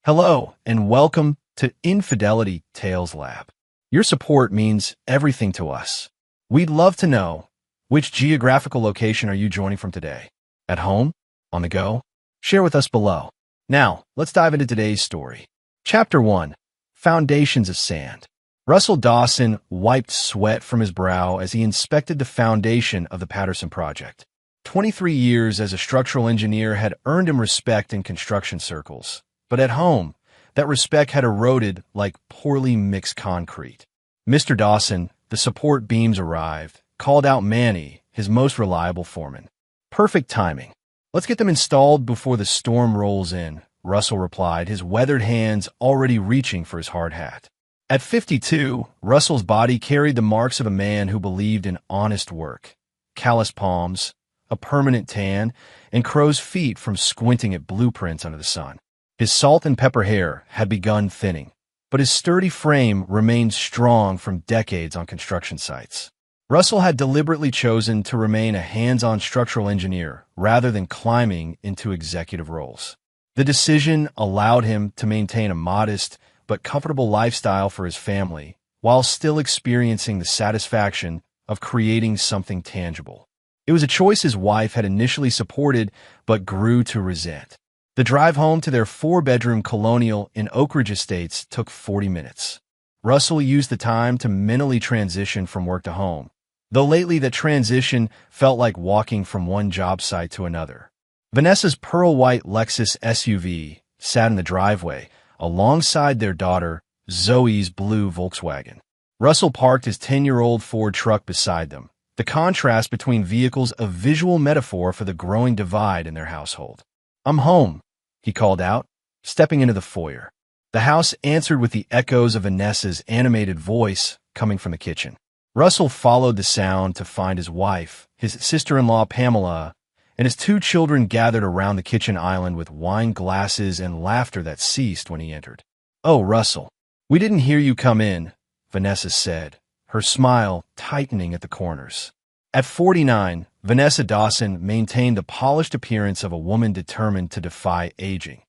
Hello, and welcome to Infidelity Tales Lab. Your support means everything to us. We'd love to know, which geographical location are you joining from today? At home? On the go? Share with us below. Now, let's dive into today's story. Chapter 1. Foundations of Sand. Russell Dawson wiped sweat from his brow as he inspected the foundation of the Patterson project. 23 years as a structural engineer had earned him respect in construction circles. But at home, that respect had eroded like poorly mixed concrete. Mr. Dawson, the support beams arrived, called out Manny, his most reliable foreman. Perfect timing. Let's get them installed before the storm rolls in, Russell replied, his weathered hands already reaching for his hard hat. At 52, Russell's body carried the marks of a man who believed in honest work. Calloused palms, a permanent tan, and crow's feet from squinting at blueprints under the sun. His salt and pepper hair had begun thinning, but his sturdy frame remained strong from decades on construction sites. Russell had deliberately chosen to remain a hands-on structural engineer rather than climbing into executive roles. The decision allowed him to maintain a modest but comfortable lifestyle for his family while still experiencing the satisfaction of creating something tangible. It was a choice his wife had initially supported but grew to resent. The drive home to their four-bedroom colonial in Oak Ridge Estates took 40 minutes. Russell used the time to mentally transition from work to home, though lately that transition felt like walking from one job site to another. Vanessa's pearl-white Lexus SUV sat in the driveway alongside their daughter, Zoe's blue Volkswagen. Russell parked his 10-year-old Ford truck beside them, the contrast between vehicles a visual metaphor for the growing divide in their household. "I'm home," he called out, stepping into the foyer. The house answered with the echoes of Vanessa's animated voice coming from the kitchen. Russell followed the sound to find his wife, his sister-in-law Pamela, and his two children gathered around the kitchen island with wine glasses and laughter that ceased when he entered. "Oh, Russell, we didn't hear you come in," Vanessa said, her smile tightening at the corners. At 49, Vanessa Dawson maintained the polished appearance of a woman determined to defy aging.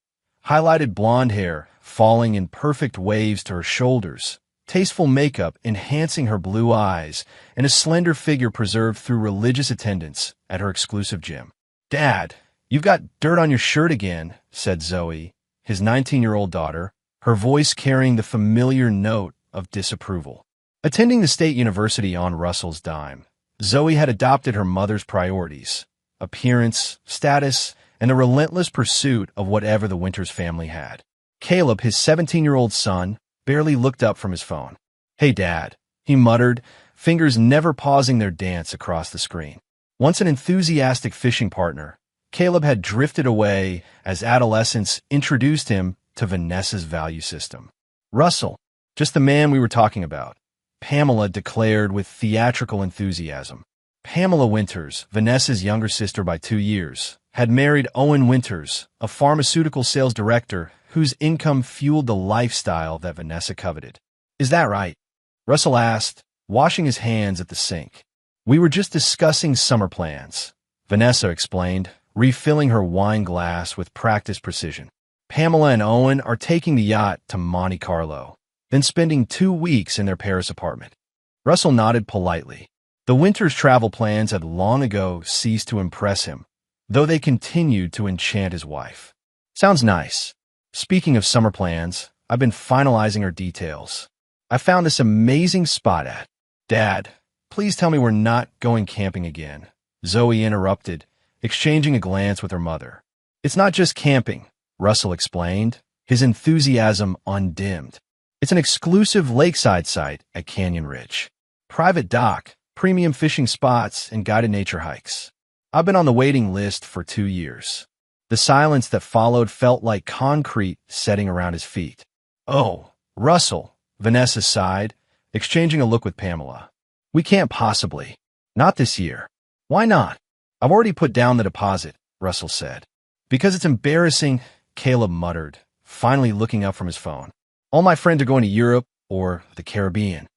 Highlighted blonde hair falling in perfect waves to her shoulders, tasteful makeup enhancing her blue eyes, and a slender figure preserved through religious attendance at her exclusive gym. "Dad, you've got dirt on your shirt again," said Zoe, his 19-year-old daughter, her voice carrying the familiar note of disapproval. Attending the state university on Russell's dime, Zoe had adopted her mother's priorities: appearance, status, and the relentless pursuit of whatever the Winters family had. Caleb, his 17-year-old son, barely looked up from his phone. "Hey, Dad," he muttered, fingers never pausing their dance across the screen. Once an enthusiastic fishing partner, Caleb had drifted away as adolescence introduced him to Vanessa's value system. "Russell, just the man we were talking about," Pamela declared with theatrical enthusiasm. Pamela Winters, Vanessa's younger sister by 2 years, had married Owen Winters, a pharmaceutical sales director whose income fueled the lifestyle that Vanessa coveted. "Is that right?" Russell asked, washing his hands at the sink. "We were just discussing summer plans," Vanessa explained, refilling her wine glass with practiced precision. "Pamela and Owen are taking the yacht to Monte Carlo, then spending 2 weeks in their Paris apartment." Russell nodded politely. The Winters' travel plans had long ago ceased to impress him, though they continued to enchant his wife. "Sounds nice. Speaking of summer plans, I've been finalizing our details. I found this amazing spot at—" "Dad, please tell me we're not going camping again," Zoe interrupted, exchanging a glance with her mother. "It's not just camping," Russell explained, his enthusiasm undimmed. "It's an exclusive lakeside site at Canyon Ridge. Private dock, premium fishing spots, and guided nature hikes. I've been on the waiting list for 2 years." The silence that followed felt like concrete setting around his feet. "Oh, Russell," Vanessa sighed, exchanging a look with Pamela. "We can't possibly. Not this year." "Why not?" "I've already put down the deposit," Russell said. "Because it's embarrassing," Caleb muttered, finally looking up from his phone. "All my friends are going to Europe or the Caribbean."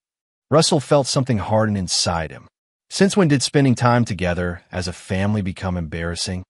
Russell felt something harden inside him. Since when did spending time together as a family become embarrassing?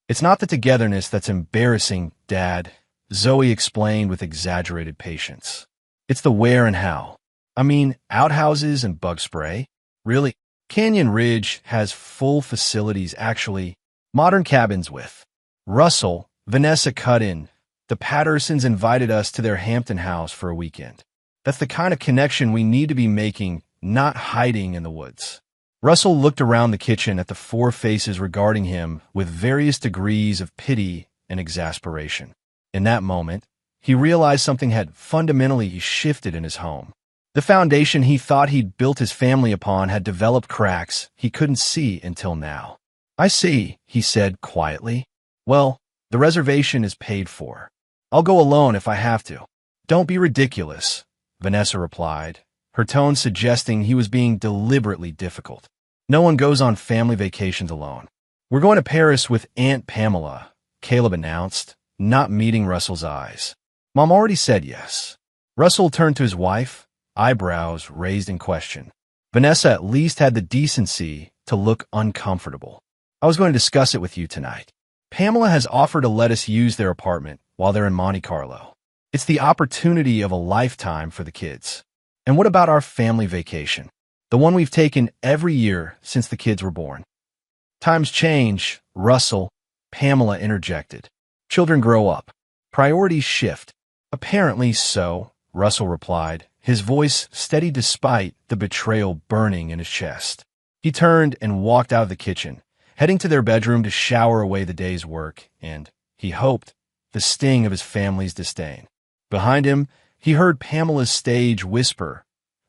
"It's not the togetherness that's embarrassing, Dad," Zoe explained with exaggerated patience. It's the where and how. I mean, outhouses and bug spray? Really? Canyon Ridge has full facilities, actually. Modern cabins with. Russell, Vanessa cut in. The Pattersons invited us to their Hampton house for a weekend. That's the kind of connection we need to be making, not hiding in the woods. Russell looked around the kitchen at the four faces regarding him with various degrees of pity and exasperation. In that moment, he realized something had fundamentally shifted in his home. The foundation he thought he'd built his family upon had developed cracks he couldn't see until now. I see, he said quietly. Well, the reservation is paid for. I'll go alone if I have to. Don't be ridiculous, Vanessa replied, her tone suggesting he was being deliberately difficult. No one goes on family vacations alone. We're going to Paris with Aunt Pamela, Caleb announced, not meeting Russell's eyes. Mom already said yes. Russell turned to his wife, eyebrows raised in question. Vanessa at least had the decency to look uncomfortable. I was going to discuss it with you tonight. Pamela has offered to let us use their apartment while they're in Monte Carlo. It's the opportunity of a lifetime for the kids. And what about our family vacation? The one we've taken every year since the kids were born. Times change, Russell, Pamela interjected. Children grow up. Priorities shift. Apparently so, Russell replied, his voice steady despite the betrayal burning in his chest. He turned and walked out of the kitchen, heading to their bedroom to shower away the day's work and, he hoped, the sting of his family's disdain. Behind him, he heard Pamela's stage whisper,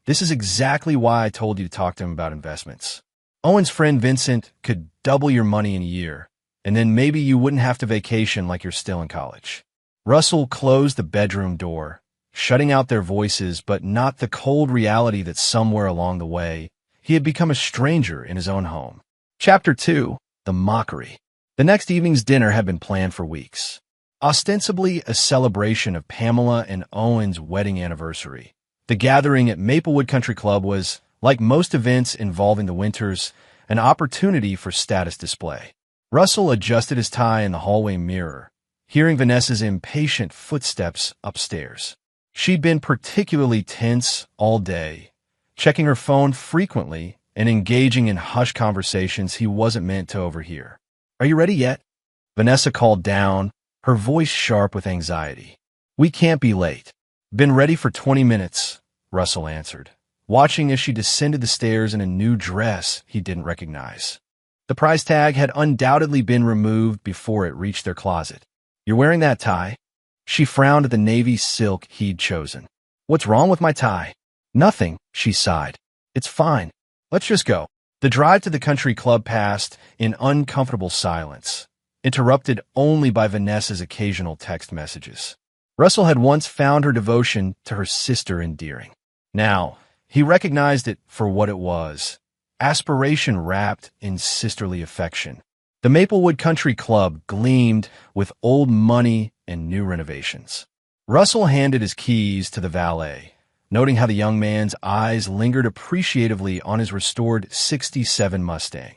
"This is exactly why I told you to talk to him about investments. Owen's friend Vincent could double your money in a year, and then maybe you wouldn't have to vacation like you're still in college." Russell closed the bedroom door, shutting out their voices but not the cold reality that somewhere along the way, he had become a stranger in his own home. Chapter 2. The Mockery. The next evening's dinner had been planned for weeks. Ostensibly a celebration of Pamela and Owen's wedding anniversary, the gathering at Maplewood Country Club was, like most events involving the Winters, an opportunity for status display. Russell adjusted his tie in the hallway mirror, hearing Vanessa's impatient footsteps upstairs. She'd been particularly tense all day, checking her phone frequently and engaging in hushed conversations he wasn't meant to overhear. "Are you ready yet?" Vanessa called down, her voice sharp with anxiety. "We can't be late." "Been ready for 20 minutes, Russell answered, watching as she descended the stairs in a new dress he didn't recognize. The price tag had undoubtedly been removed before it reached their closet. "You're wearing that tie?" She frowned at the navy silk he'd chosen. "What's wrong with my tie?" "Nothing," she sighed. "It's fine. Let's just go." The drive to the country club passed in uncomfortable silence, interrupted only by Vanessa's occasional text messages. Russell had once found her devotion to her sister endearing. Now, he recognized it for what it was, aspiration wrapped in sisterly affection. The Maplewood Country Club gleamed with old money and new renovations. Russell handed his keys to the valet, noting how the young man's eyes lingered appreciatively on his restored '67 Mustang,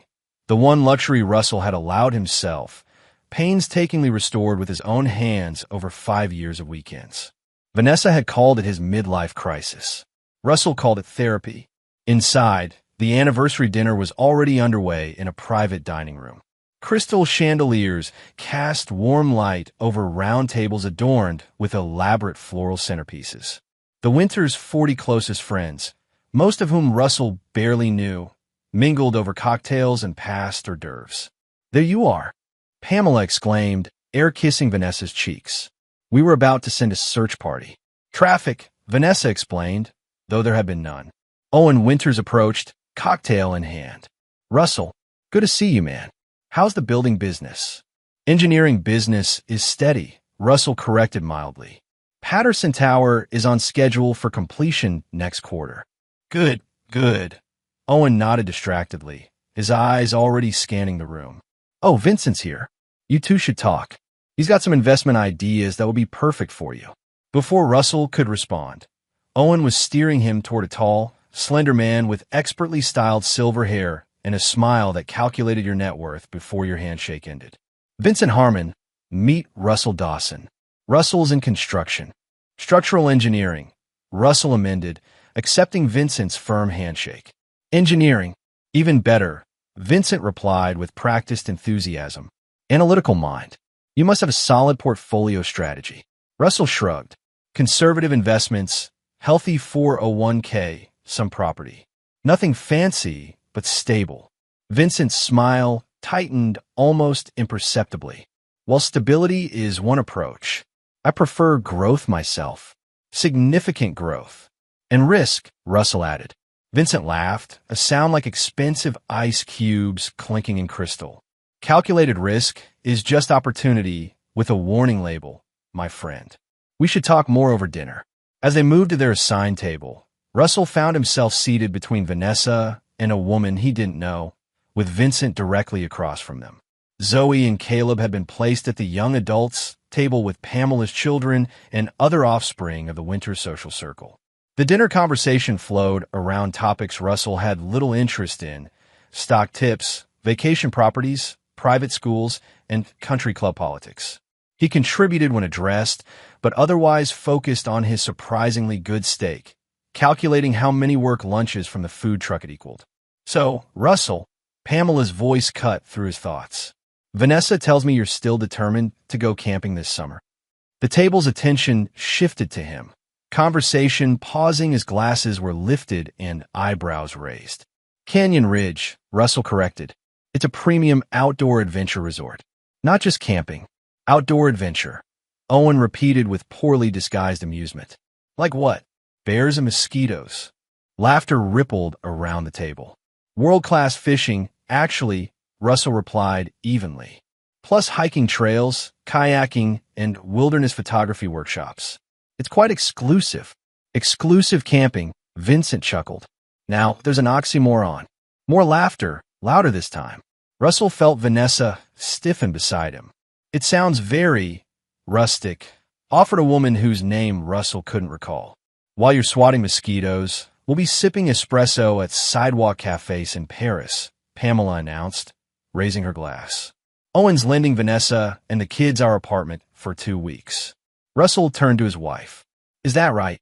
the one luxury Russell had allowed himself, painstakingly restored with his own hands over 5 years of weekends. Vanessa had called it his midlife crisis. Russell called it therapy. Inside, the anniversary dinner was already underway in a private dining room. Crystal chandeliers cast warm light over round tables adorned with elaborate floral centerpieces. The Winters' 40 closest friends, most of whom Russell barely knew, mingled over cocktails and passed hors d'oeuvres. "There you are," Pamela exclaimed, air-kissing Vanessa's cheeks. "We were about to send a search party." "Traffic," Vanessa explained, though there had been none. Owen Winters approached, cocktail in hand. "Russell, good to see you, man. How's the building business?" "Engineering business is steady," Russell corrected mildly. "Patterson Tower is on schedule for completion next quarter." Good. Owen nodded distractedly, his eyes already scanning the room. "Oh, Vincent's here. You two should talk. He's got some investment ideas that will be perfect for you." Before Russell could respond, Owen was steering him toward a tall, slender man with expertly styled silver hair and a smile that calculated your net worth before your handshake ended. "Vincent Harmon, meet Russell Dawson." Russell's in construction. Structural engineering. Russell amended, accepting Vincent's firm handshake. Engineering. Even better, Vincent replied with practiced enthusiasm. Analytical mind. You must have a solid portfolio strategy. Russell shrugged. Conservative investments, healthy 401k, some property. Nothing fancy, but stable. Vincent's smile tightened almost imperceptibly. While stability is one approach, I prefer growth myself. Significant growth. And risk, Russell added. Vincent laughed, a sound like expensive ice cubes clinking in crystal. Calculated risk is just opportunity with a warning label, my friend. We should talk more over dinner. As they moved to their assigned table, Russell found himself seated between Vanessa and a woman he didn't know, with Vincent directly across from them. Zoe and Caleb had been placed at the young adults table with Pamela's children and other offspring of the winter social circle. The dinner conversation flowed around topics Russell had little interest in: stock tips, vacation properties, private schools, and country club politics. He contributed when addressed, but otherwise focused on his surprisingly good steak, calculating how many work lunches from the food truck it equaled. So, Russell, Pamela's voice cut through his thoughts. Vanessa tells me you're still determined to go camping this summer. The table's attention shifted to him, conversation pausing as glasses were lifted and eyebrows raised. Canyon Ridge, Russell corrected. It's a premium outdoor adventure resort. Not just camping. Outdoor adventure. Owen repeated with poorly disguised amusement. Like what? Bears and mosquitoes. Laughter rippled around the table. World-class fishing, actually, Russell replied evenly. Plus hiking trails, kayaking, and wilderness photography workshops. It's quite exclusive. Exclusive camping, Vincent chuckled. Now, there's an oxymoron. More laughter, louder this time. Russell felt Vanessa stiffen beside him. It sounds very rustic, offered a woman whose name Russell couldn't recall. While you're swatting mosquitoes, we'll be sipping espresso at sidewalk cafes in Paris, Pamela announced, raising her glass. Owen's lending Vanessa and the kids our apartment for 2 weeks. Russell turned to his wife. Is that right?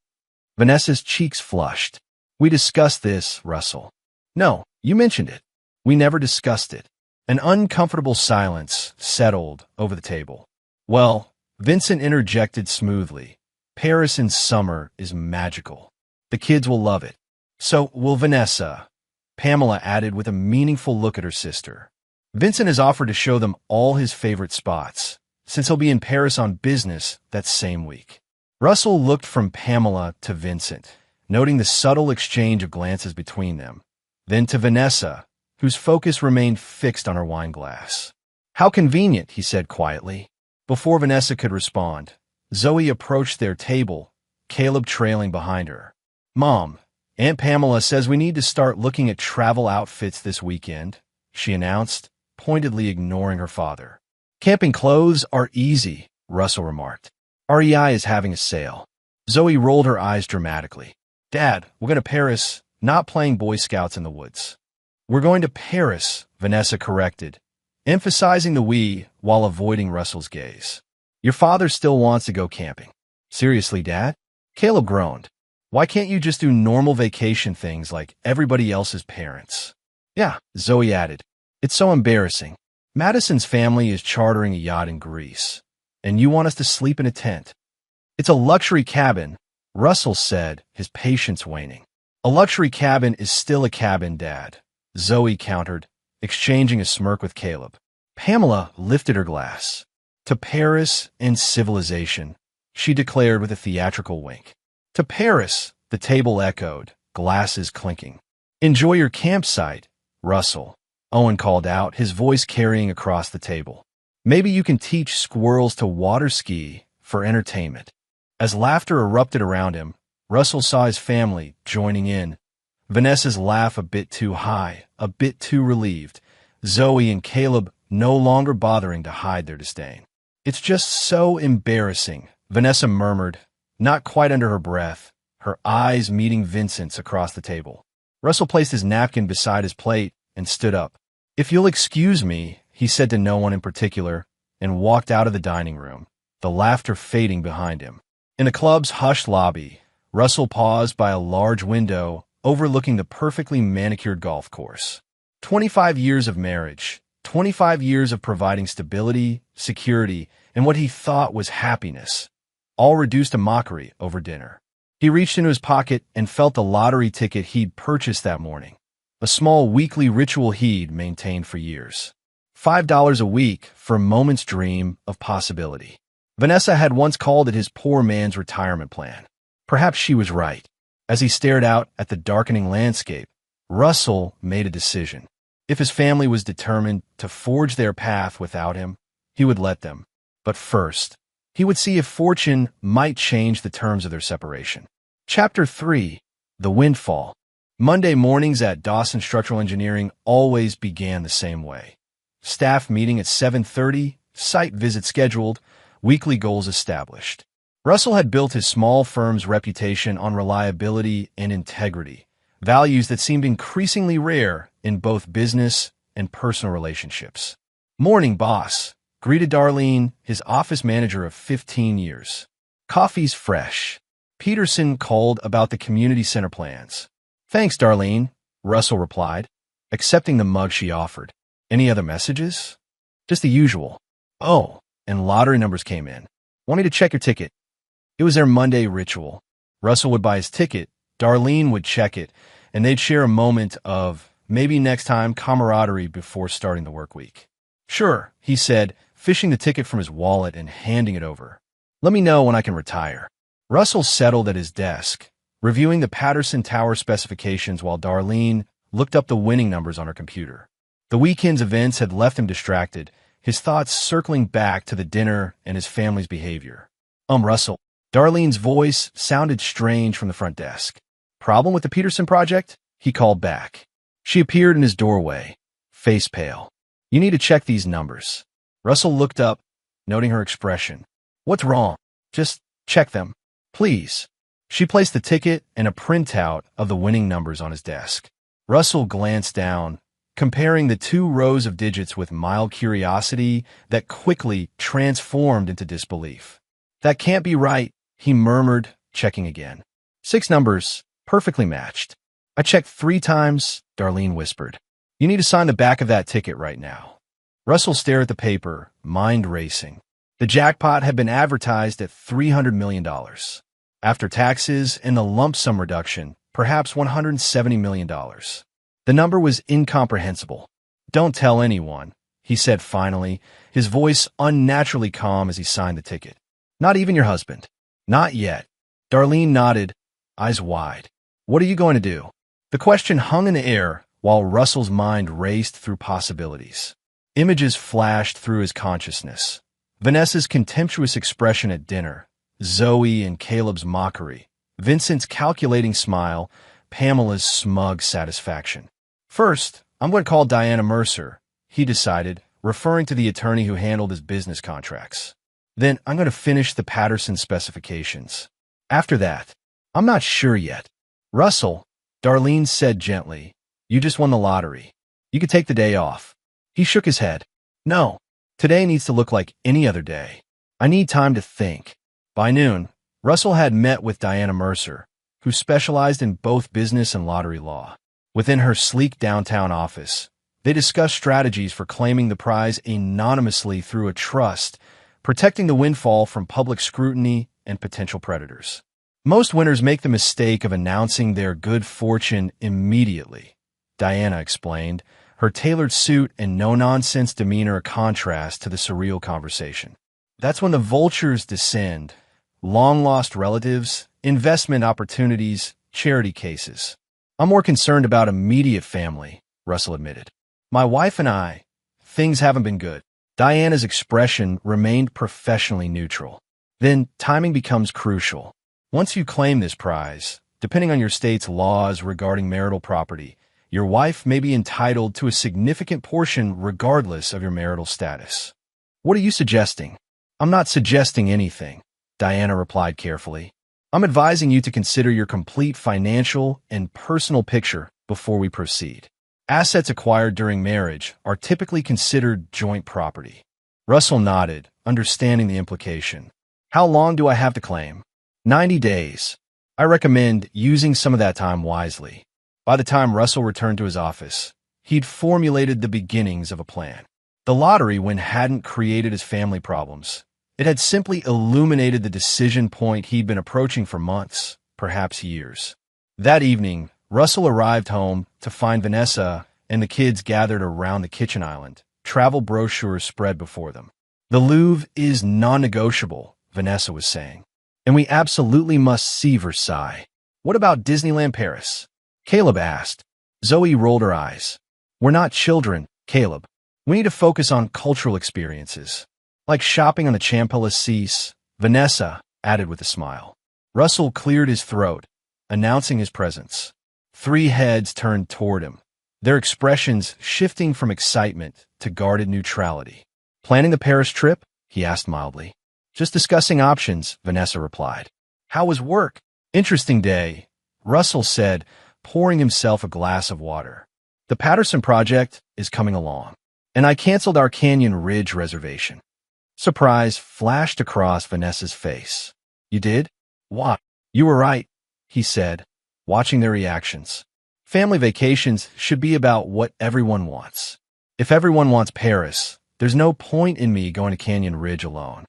Vanessa's cheeks flushed. We discussed this, Russell. No, you mentioned it. We never discussed it. An uncomfortable silence settled over the table. Well, Vincent interjected smoothly. Paris in summer is magical. The kids will love it. So will Vanessa, Pamela added with a meaningful look at her sister. Vincent has offered to show them all his favorite spots, since he'll be in Paris on business that same week. Russell looked from Pamela to Vincent, noting the subtle exchange of glances between them, then to Vanessa, whose focus remained fixed on her wine glass. How convenient, he said quietly. Before Vanessa could respond, Zoe approached their table, Caleb trailing behind her. Mom, Aunt Pamela says we need to start looking at travel outfits this weekend, she announced, pointedly ignoring her father. Camping clothes are easy, Russell remarked. REI is having a sale. Zoe rolled her eyes dramatically. Dad, we're going to Paris, not playing Boy Scouts in the woods. We're going to Paris, Vanessa corrected, emphasizing the we while avoiding Russell's gaze. Your father still wants to go camping. Seriously, Dad? Caleb groaned. Why can't you just do normal vacation things like everybody else's parents? Yeah, Zoe added. It's so embarrassing. Madison's family is chartering a yacht in Greece, and you want us to sleep in a tent. It's a luxury cabin, Russell said, his patience waning. A luxury cabin is still a cabin, Dad, Zoe countered, exchanging a smirk with Caleb. Pamela lifted her glass. To Paris and civilization, she declared with a theatrical wink. To Paris, the table echoed, glasses clinking. Enjoy your campsite, Russell, Owen called out, his voice carrying across the table. Maybe you can teach squirrels to water ski for entertainment. As laughter erupted around him, Russell saw his family joining in. Vanessa's laugh a bit too high, a bit too relieved. Zoe and Caleb no longer bothering to hide their disdain. It's just so embarrassing, Vanessa murmured, not quite under her breath, her eyes meeting Vincent's across the table. Russell placed his napkin beside his plate and stood up. If you'll excuse me, he said to no one in particular, and walked out of the dining room, the laughter fading behind him. In the club's hushed lobby, Russell paused by a large window overlooking the perfectly manicured golf course. 25 years of marriage, 25 years of providing stability, security, and what he thought was happiness, all reduced to mockery over dinner. He reached into his pocket and felt the lottery ticket he'd purchased that morning, a small weekly ritual he'd maintained for years. $5 a week for a moment's dream of possibility. Vanessa had once called it his poor man's retirement plan. Perhaps she was right. As he stared out at the darkening landscape, Russell made a decision. If his family was determined to forge their path without him, he would let them. But first, he would see if fortune might change the terms of their separation. Chapter 3. The Windfall. Monday mornings at Dawson Structural Engineering always began the same way. Staff meeting at 7:30, site visit scheduled, weekly goals established. Russell had built his small firm's reputation on reliability and integrity, values that seemed increasingly rare in both business and personal relationships. "Morning, boss," greeted Darlene, his office manager of 15 years. "Coffee's fresh." Peterson called about the community center plans. "Thanks, Darlene," Russell replied, accepting the mug she offered. "Any other messages?" "Just the usual." "Oh, and lottery numbers came in. Want me to check your ticket?" It was their Monday ritual. Russell would buy his ticket, Darlene would check it, and they'd share a moment of, maybe next time, camaraderie before starting the work week. "Sure," he said, fishing the ticket from his wallet and handing it over. "Let me know when I can retire." Russell settled at his desk, reviewing the Patterson Tower specifications while Darlene looked up the winning numbers on her computer. The weekend's events had left him distracted, his thoughts circling back to the dinner and his family's behavior. Russell." Darlene's voice sounded strange from the front desk. "Problem with the Peterson project?" he called back. She appeared in his doorway, face pale. "You need to check these numbers." Russell looked up, noting her expression. "What's wrong?" "Just check them, please." She placed the ticket and a printout of the winning numbers on his desk. Russell glanced down, comparing the two rows of digits with mild curiosity that quickly transformed into disbelief. "That can't be right," he murmured, checking again. 6 numbers, perfectly matched. "I checked 3 times, Darlene whispered. "You need to sign the back of that ticket right now." Russell stared at the paper, mind racing. The jackpot had been advertised at $300 million. After taxes and the lump sum reduction, perhaps $170 million. The number was incomprehensible. "Don't tell anyone," he said finally, his voice unnaturally calm as he signed the ticket. "Not even your husband?" "Not yet." Darlene nodded, eyes wide. "What are you going to do?" The question hung in the air while Russell's mind raced through possibilities. Images flashed through his consciousness. Vanessa's contemptuous expression at dinner, Zoe and Caleb's mockery, Vincent's calculating smile, Pamela's smug satisfaction. "First, I'm going to call Diana Mercer," he decided, referring to the attorney who handled his business contracts. "Then I'm going to finish the Patterson specifications. After that, I'm not sure yet." "Russell," Darlene said gently, "you just won the lottery. You could take the day off." He shook his head. "No, today needs to look like any other day. I need time to think." By noon, Russell had met with Diana Mercer, who specialized in both business and lottery law. Within her sleek downtown office, they discussed strategies for claiming the prize anonymously through a trust, protecting the windfall from public scrutiny and potential predators. "Most winners make the mistake of announcing their good fortune immediately," Diana explained, her tailored suit and no-nonsense demeanor a contrast to the surreal conversation. "That's when the vultures descend. Long-lost relatives, investment opportunities, charity cases." "I'm more concerned about immediate family," Russell admitted. "My wife and I, things haven't been good." Diana's expression remained professionally neutral. "Then timing becomes crucial. Once you claim this prize, depending on your state's laws regarding marital property, your wife may be entitled to a significant portion regardless of your marital status." "What are you suggesting?" "I'm not suggesting anything," Diana replied carefully. "I'm advising you to consider your complete financial and personal picture before we proceed. Assets acquired during marriage are typically considered joint property." Russell nodded, understanding the implication. How long do I have to claim? 90 days. I recommend using some of that time wisely. By the time Russell returned to his office, he'd formulated the beginnings of a plan. The lottery win hadn't created his family problems. It had simply illuminated the decision point he'd been approaching for months, perhaps years. That evening, Russell arrived home to find Vanessa and the kids gathered around the kitchen island, travel brochures spread before them. The Louvre is non-negotiable, Vanessa was saying. And we absolutely must see Versailles. What about Disneyland Paris? Caleb asked. Zoe rolled her eyes. We're not children, Caleb. We need to focus on cultural experiences. Like shopping on the Champs-Élysées, Vanessa added with a smile. Russell cleared his throat, announcing his presence. 3 heads turned toward him, their expressions shifting from excitement to guarded neutrality. Planning the Paris trip? He asked mildly. Just discussing options, Vanessa replied. How was work? Interesting day, Russell said, pouring himself a glass of water. The Patterson project is coming along, and I canceled our Canyon Ridge reservation. Surprise flashed across Vanessa's face. You did? Why? You were right, he said, watching their reactions. Family vacations should be about what everyone wants. If everyone wants Paris, there's no point in me going to Canyon Ridge alone.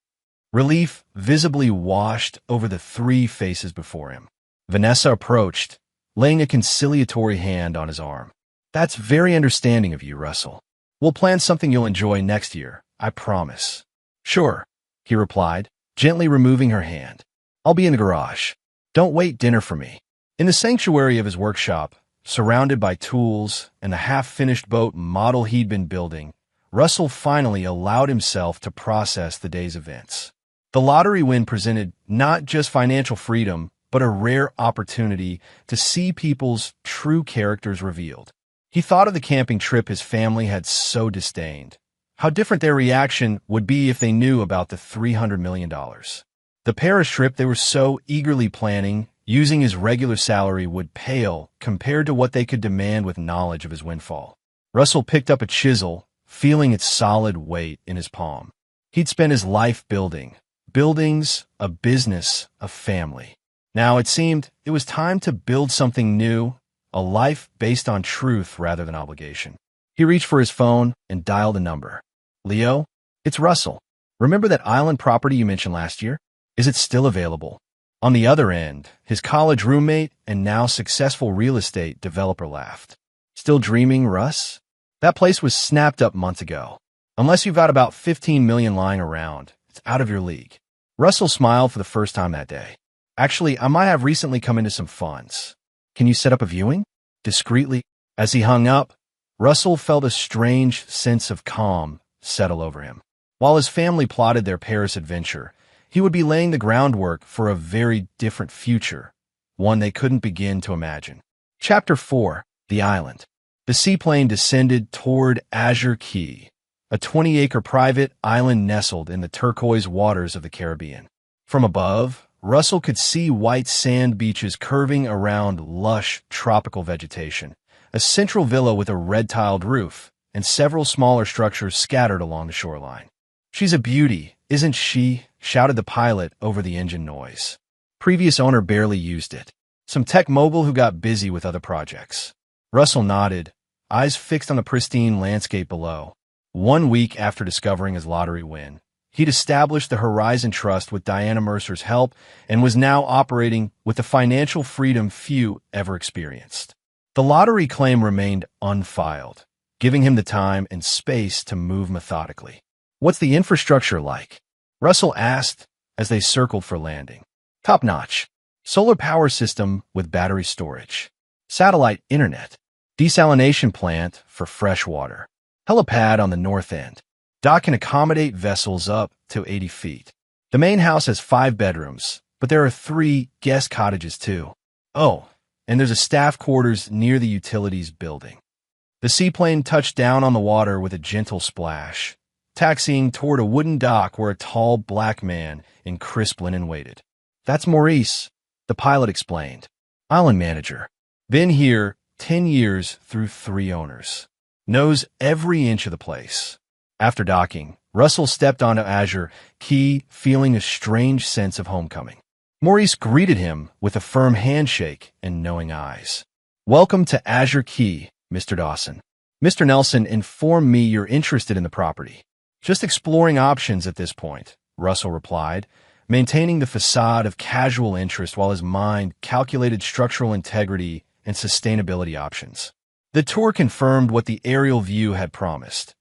Relief visibly washed over the 3 faces before him. Vanessa approached, laying a conciliatory hand on his arm. That's very understanding of you, Russell. We'll plan something you'll enjoy next year, I promise. Sure, he replied, gently removing her hand. I'll be in the garage. Don't wait dinner for me. In the sanctuary of his workshop, surrounded by tools and the half-finished boat model he'd been building, Russell finally allowed himself to process the day's events. The lottery win presented not just financial freedom, but a rare opportunity to see people's true characters revealed. He thought of the camping trip his family had so disdained. How different their reaction would be if they knew about the $300 million. The Paris trip they were so eagerly planning, using his regular salary, would pale compared to what they could demand with knowledge of his windfall. Russell picked up a chisel, feeling its solid weight in his palm. He'd spent his life building buildings, a business, a family. Now it seemed it was time to build something new, a life based on truth rather than obligation. He reached for his phone and dialed a number. Leo, it's Russell. Remember that island property you mentioned last year? Is it still available? On the other end, his college roommate and now successful real estate developer laughed. Still dreaming, Russ? That place was snapped up months ago. Unless you've got about 15 million lying around, it's out of your league. Russell smiled for the first time that day. Actually, I might have recently come into some funds. Can you set up a viewing? Discreetly. As he hung up, Russell felt a strange sense of calm settle over him. While his family plotted their Paris adventure, he would be laying the groundwork for a very different future, one they couldn't begin to imagine. Chapter 4. The Island. The seaplane descended toward Azure Key, a 20-acre private island nestled in the turquoise waters of the Caribbean. From above, Russell could see white sand beaches curving around lush tropical vegetation, a central villa with a red-tiled roof, and several smaller structures scattered along the shoreline. She's a beauty, isn't she? Shouted the pilot over the engine noise. Previous owner barely used it. Some tech mogul who got busy with other projects. Russell nodded, eyes fixed on the pristine landscape below. 1 week after discovering his lottery win, he'd established the Horizon Trust with Diana Mercer's help and was now operating with the financial freedom few ever experienced. The lottery claim remained unfiled, giving him the time and space to move methodically. What's the infrastructure like? Russell asked as they circled for landing. Top-notch. Solar power system with battery storage. Satellite internet. Desalination plant for fresh water. Helipad on the north end. Dock can accommodate vessels up to 80 feet. The main house has 5 bedrooms, but there are 3 guest cottages too. Oh, and there's a staff quarters near the utilities building. The seaplane touched down on the water with a gentle splash, taxiing toward a wooden dock where a tall black man in crisp linen waited. That's Maurice, the pilot explained. Island manager. Been here 10 years through 3 owners. Knows every inch of the place. After docking, Russell stepped onto Azure Key, feeling a strange sense of homecoming. Maurice greeted him with a firm handshake and knowing eyes. "Welcome to Azure Key, Mr. Dawson. Mr. Nelson informed me you're interested in the property." "Just exploring options at this point," Russell replied, maintaining the facade of casual interest while his mind calculated structural integrity and sustainability options. The tour confirmed what the aerial view had promised.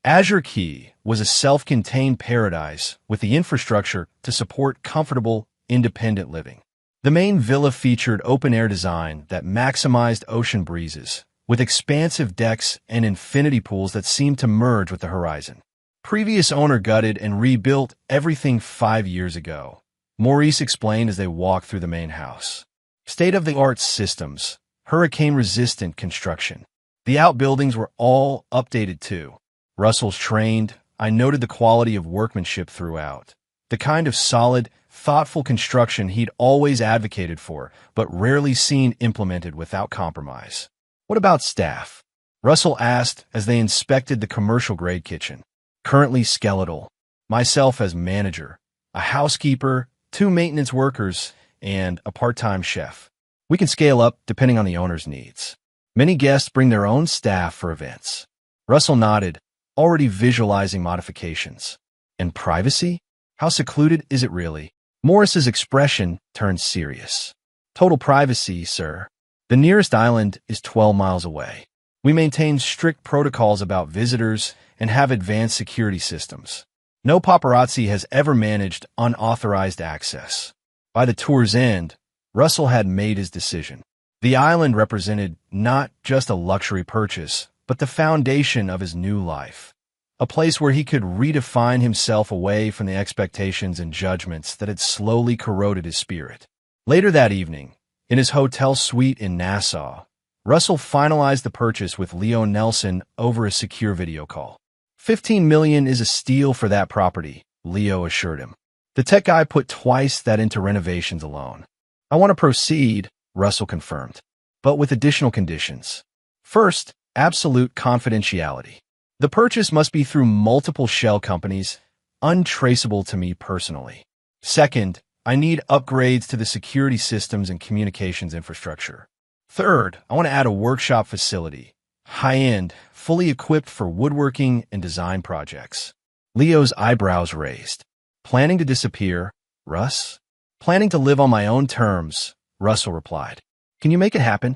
Azure Key was a self-contained paradise with the infrastructure to support comfortable, independent living. The main villa featured open-air design that maximized ocean breezes, with expansive decks and infinity pools that seemed to merge with the horizon. Previous owner gutted and rebuilt everything 5 years ago, Maurice explained as they walked through the main house. State-of-the-art systems, hurricane-resistant construction. The outbuildings were all updated too. Russell's trained, I noted the quality of workmanship throughout. The kind of solid, thoughtful construction he'd always advocated for, but rarely seen implemented without compromise. "What about staff?" Russell asked as they inspected the commercial-grade kitchen. "Currently skeletal. Myself as manager, a housekeeper, 2 maintenance workers, and a part-time chef. We can scale up depending on the owner's needs. Many guests bring their own staff for events." Russell nodded, already visualizing modifications. "And privacy? How secluded is it really?" Morris's expression turned serious. "Total privacy, sir. The nearest island is 12 miles away. We maintain strict protocols about visitors and have advanced security systems. No paparazzi has ever managed unauthorized access." By the tour's end, Russell had made his decision. The island represented not just a luxury purchase, but the foundation of his new life. A place where he could redefine himself away from the expectations and judgments that had slowly corroded his spirit. Later that evening, in his hotel suite in Nassau, Russell finalized the purchase with Leo Nelson over a secure video call. $15 million is a steal for that property, Leo assured him. The tech guy put twice that into renovations alone. "I want to proceed," Russell confirmed, "but with additional conditions. First, absolute confidentiality. The purchase must be through multiple shell companies, untraceable to me personally. Second, I need upgrades to the security systems and communications infrastructure. Third, I want to add a workshop facility, high-end, fully equipped for woodworking and design projects." Leo's eyebrows raised. "Planning to disappear, Russ?" "Planning to live on my own terms," Russell replied. "Can you make it happen?"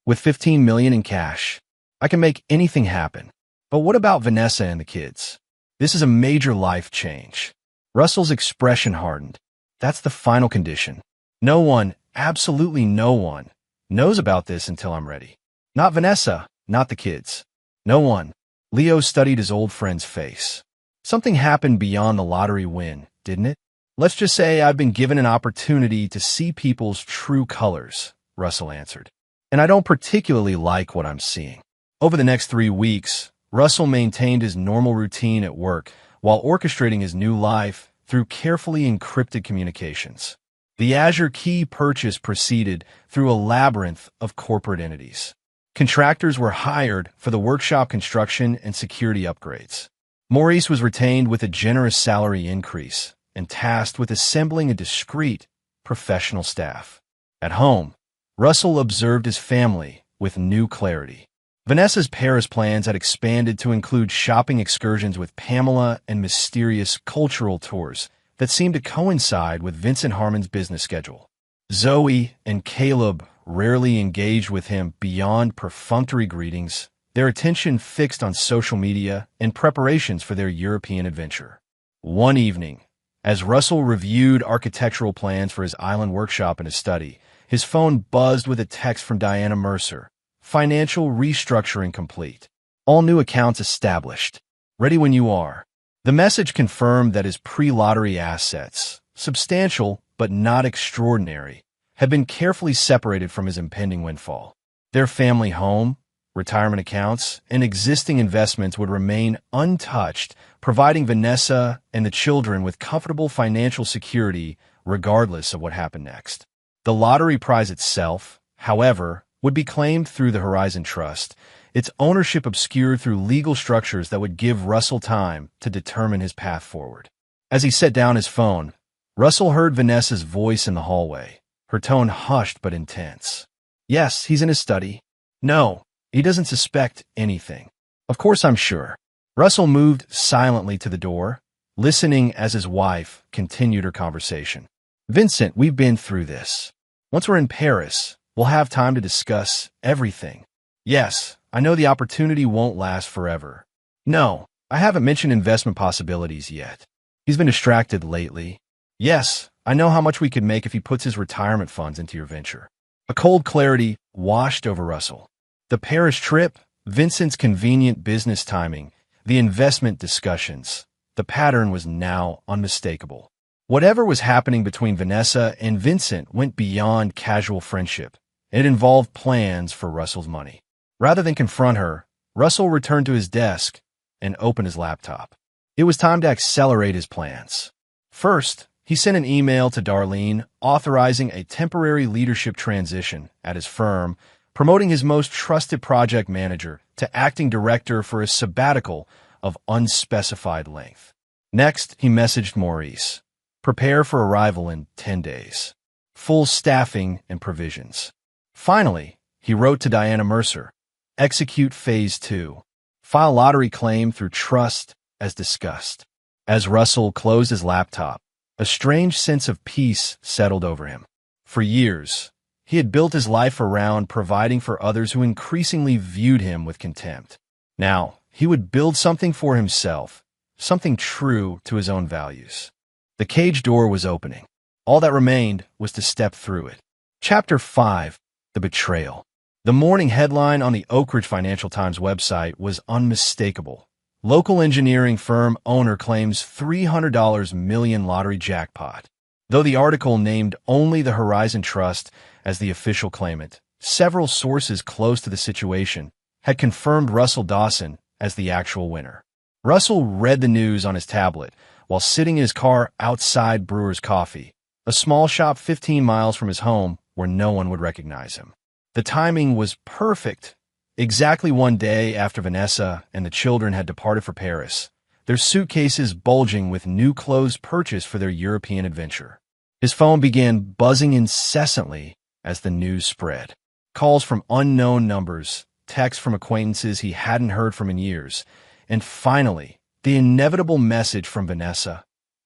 "With $15 million in cash, I can make anything happen. But what about Vanessa and the kids? This is a major life change." Russell's expression hardened. "That's the final condition. No one, absolutely no one, knows about this until I'm ready. Not Vanessa, not the kids. No one." Leo studied his old friend's face. "Something happened beyond the lottery win, didn't it? Let's just say I've been given an opportunity to see people's true colors," Russell answered. "And I don't particularly like what I'm seeing." Over the next 3 weeks, Russell maintained his normal routine at work while orchestrating his new life through carefully encrypted communications. The Azure Key purchase proceeded through a labyrinth of corporate entities. Contractors were hired for the workshop construction and security upgrades. Maurice was retained with a generous salary increase and tasked with assembling a discreet, professional staff. At home, Russell observed his family with new clarity. Vanessa's Paris plans had expanded to include shopping excursions with Pamela and mysterious cultural tours that seemed to coincide with Vincent Harmon's business schedule. Zoe and Caleb rarely engaged with him beyond perfunctory greetings, their attention fixed on social media and preparations for their European adventure. One evening, as Russell reviewed architectural plans for his island workshop in his study, his phone buzzed with a text from Diana Mercer. "Financial restructuring complete. All new accounts established. Ready when you are." The message confirmed that his pre-lottery assets, substantial but not extraordinary, had been carefully separated from his impending windfall. Their family home, retirement accounts, and existing investments would remain untouched, providing Vanessa and the children with comfortable financial security regardless of what happened next. The lottery prize itself, however, would be claimed through the Horizon Trust, its ownership obscured through legal structures that would give Russell time to determine his path forward. As he set down his phone, Russell heard Vanessa's voice in the hallway, her tone hushed but intense. Yes, he's in his study. No, he doesn't suspect anything. Of course I'm sure. Russell moved silently to the door, listening as his wife continued her conversation. Vincent, we've been through this. Once we're in Paris, we'll have time to discuss everything. Yes, I know the opportunity won't last forever. No, I haven't mentioned investment possibilities yet. He's been distracted lately. Yes, I know how much we could make if he puts his retirement funds into your venture. A cold clarity washed over Russell. The Paris trip, Vincent's convenient business timing, the investment discussions. The pattern was now unmistakable. Whatever was happening between Vanessa and Vincent went beyond casual friendship. It involved plans for Russell's money. Rather than confront her, Russell returned to his desk and opened his laptop. It was time to accelerate his plans. First, he sent an email to Darlene authorizing a temporary leadership transition at his firm, promoting his most trusted project manager to acting director for a sabbatical of unspecified length. Next, he messaged Maurice. Prepare for arrival in 10 days. Full staffing and provisions. Finally, he wrote to Diana Mercer. Execute Phase 2. File lottery claim through trust as discussed. As Russell closed his laptop, a strange sense of peace settled over him. For years, he had built his life around providing for others who increasingly viewed him with contempt. Now, he would build something for himself, something true to his own values. The cage door was opening. All that remained was to step through it. Chapter 5. The Betrayal. The morning headline on the Oak Ridge Financial Times website was unmistakable. Local engineering firm owner claims $300 million lottery jackpot. Though the article named only the Horizon Trust as the official claimant, several sources close to the situation had confirmed Russell Dawson as the actual winner. Russell read the news on his tablet while sitting in his car outside Brewer's Coffee, a small shop 15 miles from his home where no one would recognize him. The timing was perfect. Exactly one day after Vanessa and the children had departed for Paris, their suitcases bulging with new clothes purchased for their European adventure. His phone began buzzing incessantly as the news spread. Calls from unknown numbers, texts from acquaintances he hadn't heard from in years, and finally, the inevitable message from Vanessa.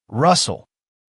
Russell,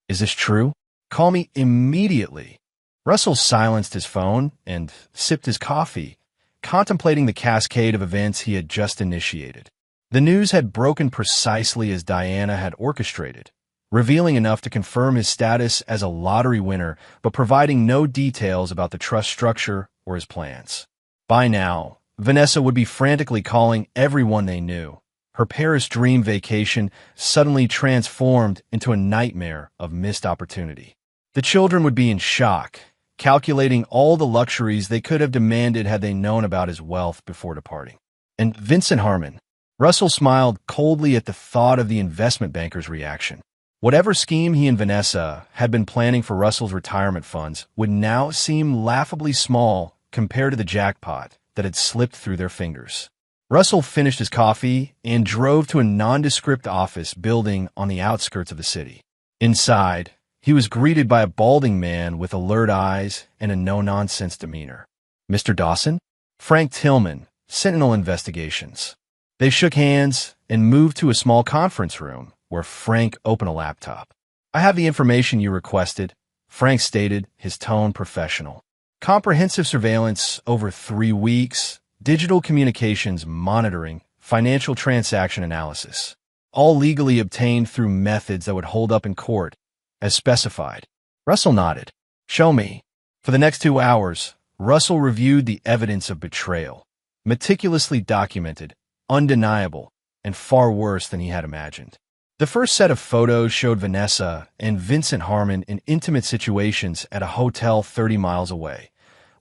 is this true? Call me immediately. Russell silenced his phone and sipped his coffee, contemplating the cascade of events he had just initiated. The news had broken precisely as Diana had orchestrated, revealing enough to confirm his status as a lottery winner, but providing no details about the trust structure or his plans. By now, Vanessa would be frantically calling everyone they knew. Her Paris dream vacation suddenly transformed into a nightmare of missed opportunity. The children would be in shock, calculating all the luxuries they could have demanded had they known about his wealth before departing. And Vincent Harmon. Russell smiled coldly at the thought of the investment banker's reaction. Whatever scheme he and Vanessa had been planning for Russell's retirement funds would now seem laughably small compared to the jackpot that had slipped through their fingers. Russell finished his coffee and drove to a nondescript office building on the outskirts of the city. Inside, he was greeted by a balding man with alert eyes and a no-nonsense demeanor. Mr. Dawson? Frank Tillman, Sentinel Investigations. They shook hands and moved to a small conference room where Frank opened a laptop. I have the information you requested, Frank stated, his tone professional. Comprehensive surveillance over 3 weeks, digital communications monitoring, financial transaction analysis, all legally obtained through methods that would hold up in court, as specified. Russell nodded. Show me. For the next 2 hours, Russell reviewed the evidence of betrayal, meticulously documented, undeniable, and far worse than he had imagined. The first set of photos showed Vanessa and Vincent Harmon in intimate situations at a hotel 30 miles away.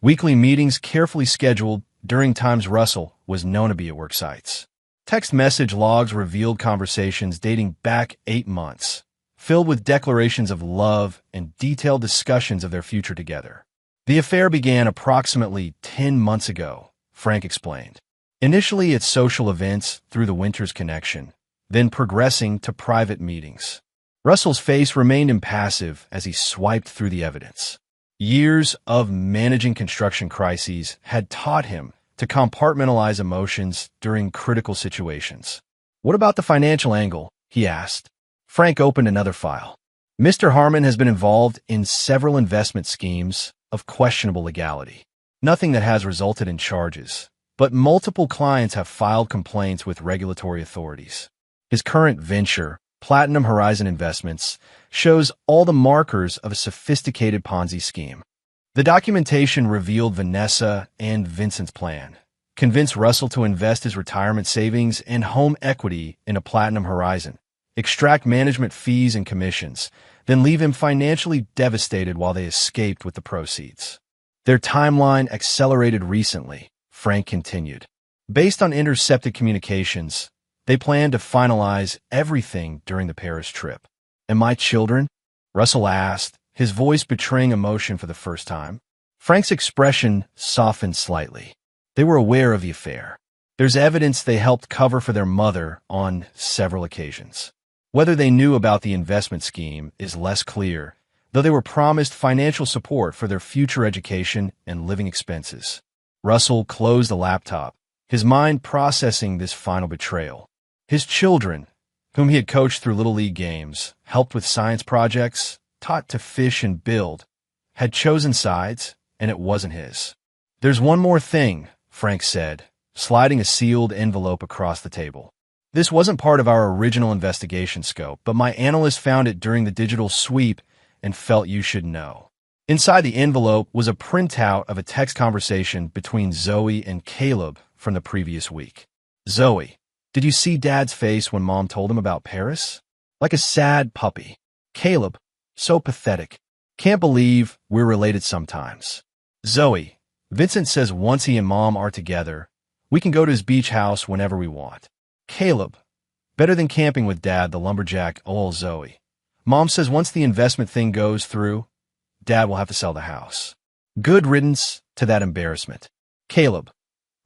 Weekly meetings carefully scheduled during times Russell was known to be at work sites. Text message logs revealed conversations dating back 8 months, filled with declarations of love and detailed discussions of their future together. The affair began approximately 10 months ago, Frank explained. Initially at social events through the Winters connection, then progressing to private meetings. Russell's face remained impassive as he swiped through the evidence. Years of managing construction crises had taught him to compartmentalize emotions during critical situations. "What about the financial angle?" he asked. Frank opened another file. "Mr. Harmon has been involved in several investment schemes of questionable legality. Nothing that has resulted in charges, but multiple clients have filed complaints with regulatory authorities. His current venture, Platinum Horizon Investments, shows all the markers of a sophisticated Ponzi scheme. The documentation revealed Vanessa and Vincent's plan. Convince Russell to invest his retirement savings and home equity in a Platinum Horizon, extract management fees and commissions, then leave him financially devastated while they escaped with the proceeds. Their timeline accelerated recently," Frank continued. "Based on intercepted communications, they plan to finalize everything during the Paris trip." "And my children?" Russell asked, his voice betraying emotion for the first time. Frank's expression softened slightly. "They were aware of the affair. There's evidence they helped cover for their mother on several occasions. Whether they knew about the investment scheme is less clear, though they were promised financial support for their future education and living expenses." Russell closed the laptop, his mind processing this final betrayal. His children, whom he had coached through Little League games, helped with science projects, taught to fish and build, had chosen sides, and it wasn't his. "There's one more thing," Frank said, sliding a sealed envelope across the table. "This wasn't part of our original investigation scope, but my analyst found it during the digital sweep and felt you should know." Inside the envelope was a printout of a text conversation between Zoe and Caleb from the previous week. "Zoe, did you see Dad's face when Mom told him about Paris? Like a sad puppy. Caleb, so pathetic. Can't believe we're related sometimes. Zoe, Vincent says once he and Mom are together, we can go to his beach house whenever we want. Caleb, better than camping with Dad, the lumberjack." "Oh, Zoe. Mom says once the investment thing goes through, Dad will have to sell the house. Good riddance to that embarrassment. Caleb,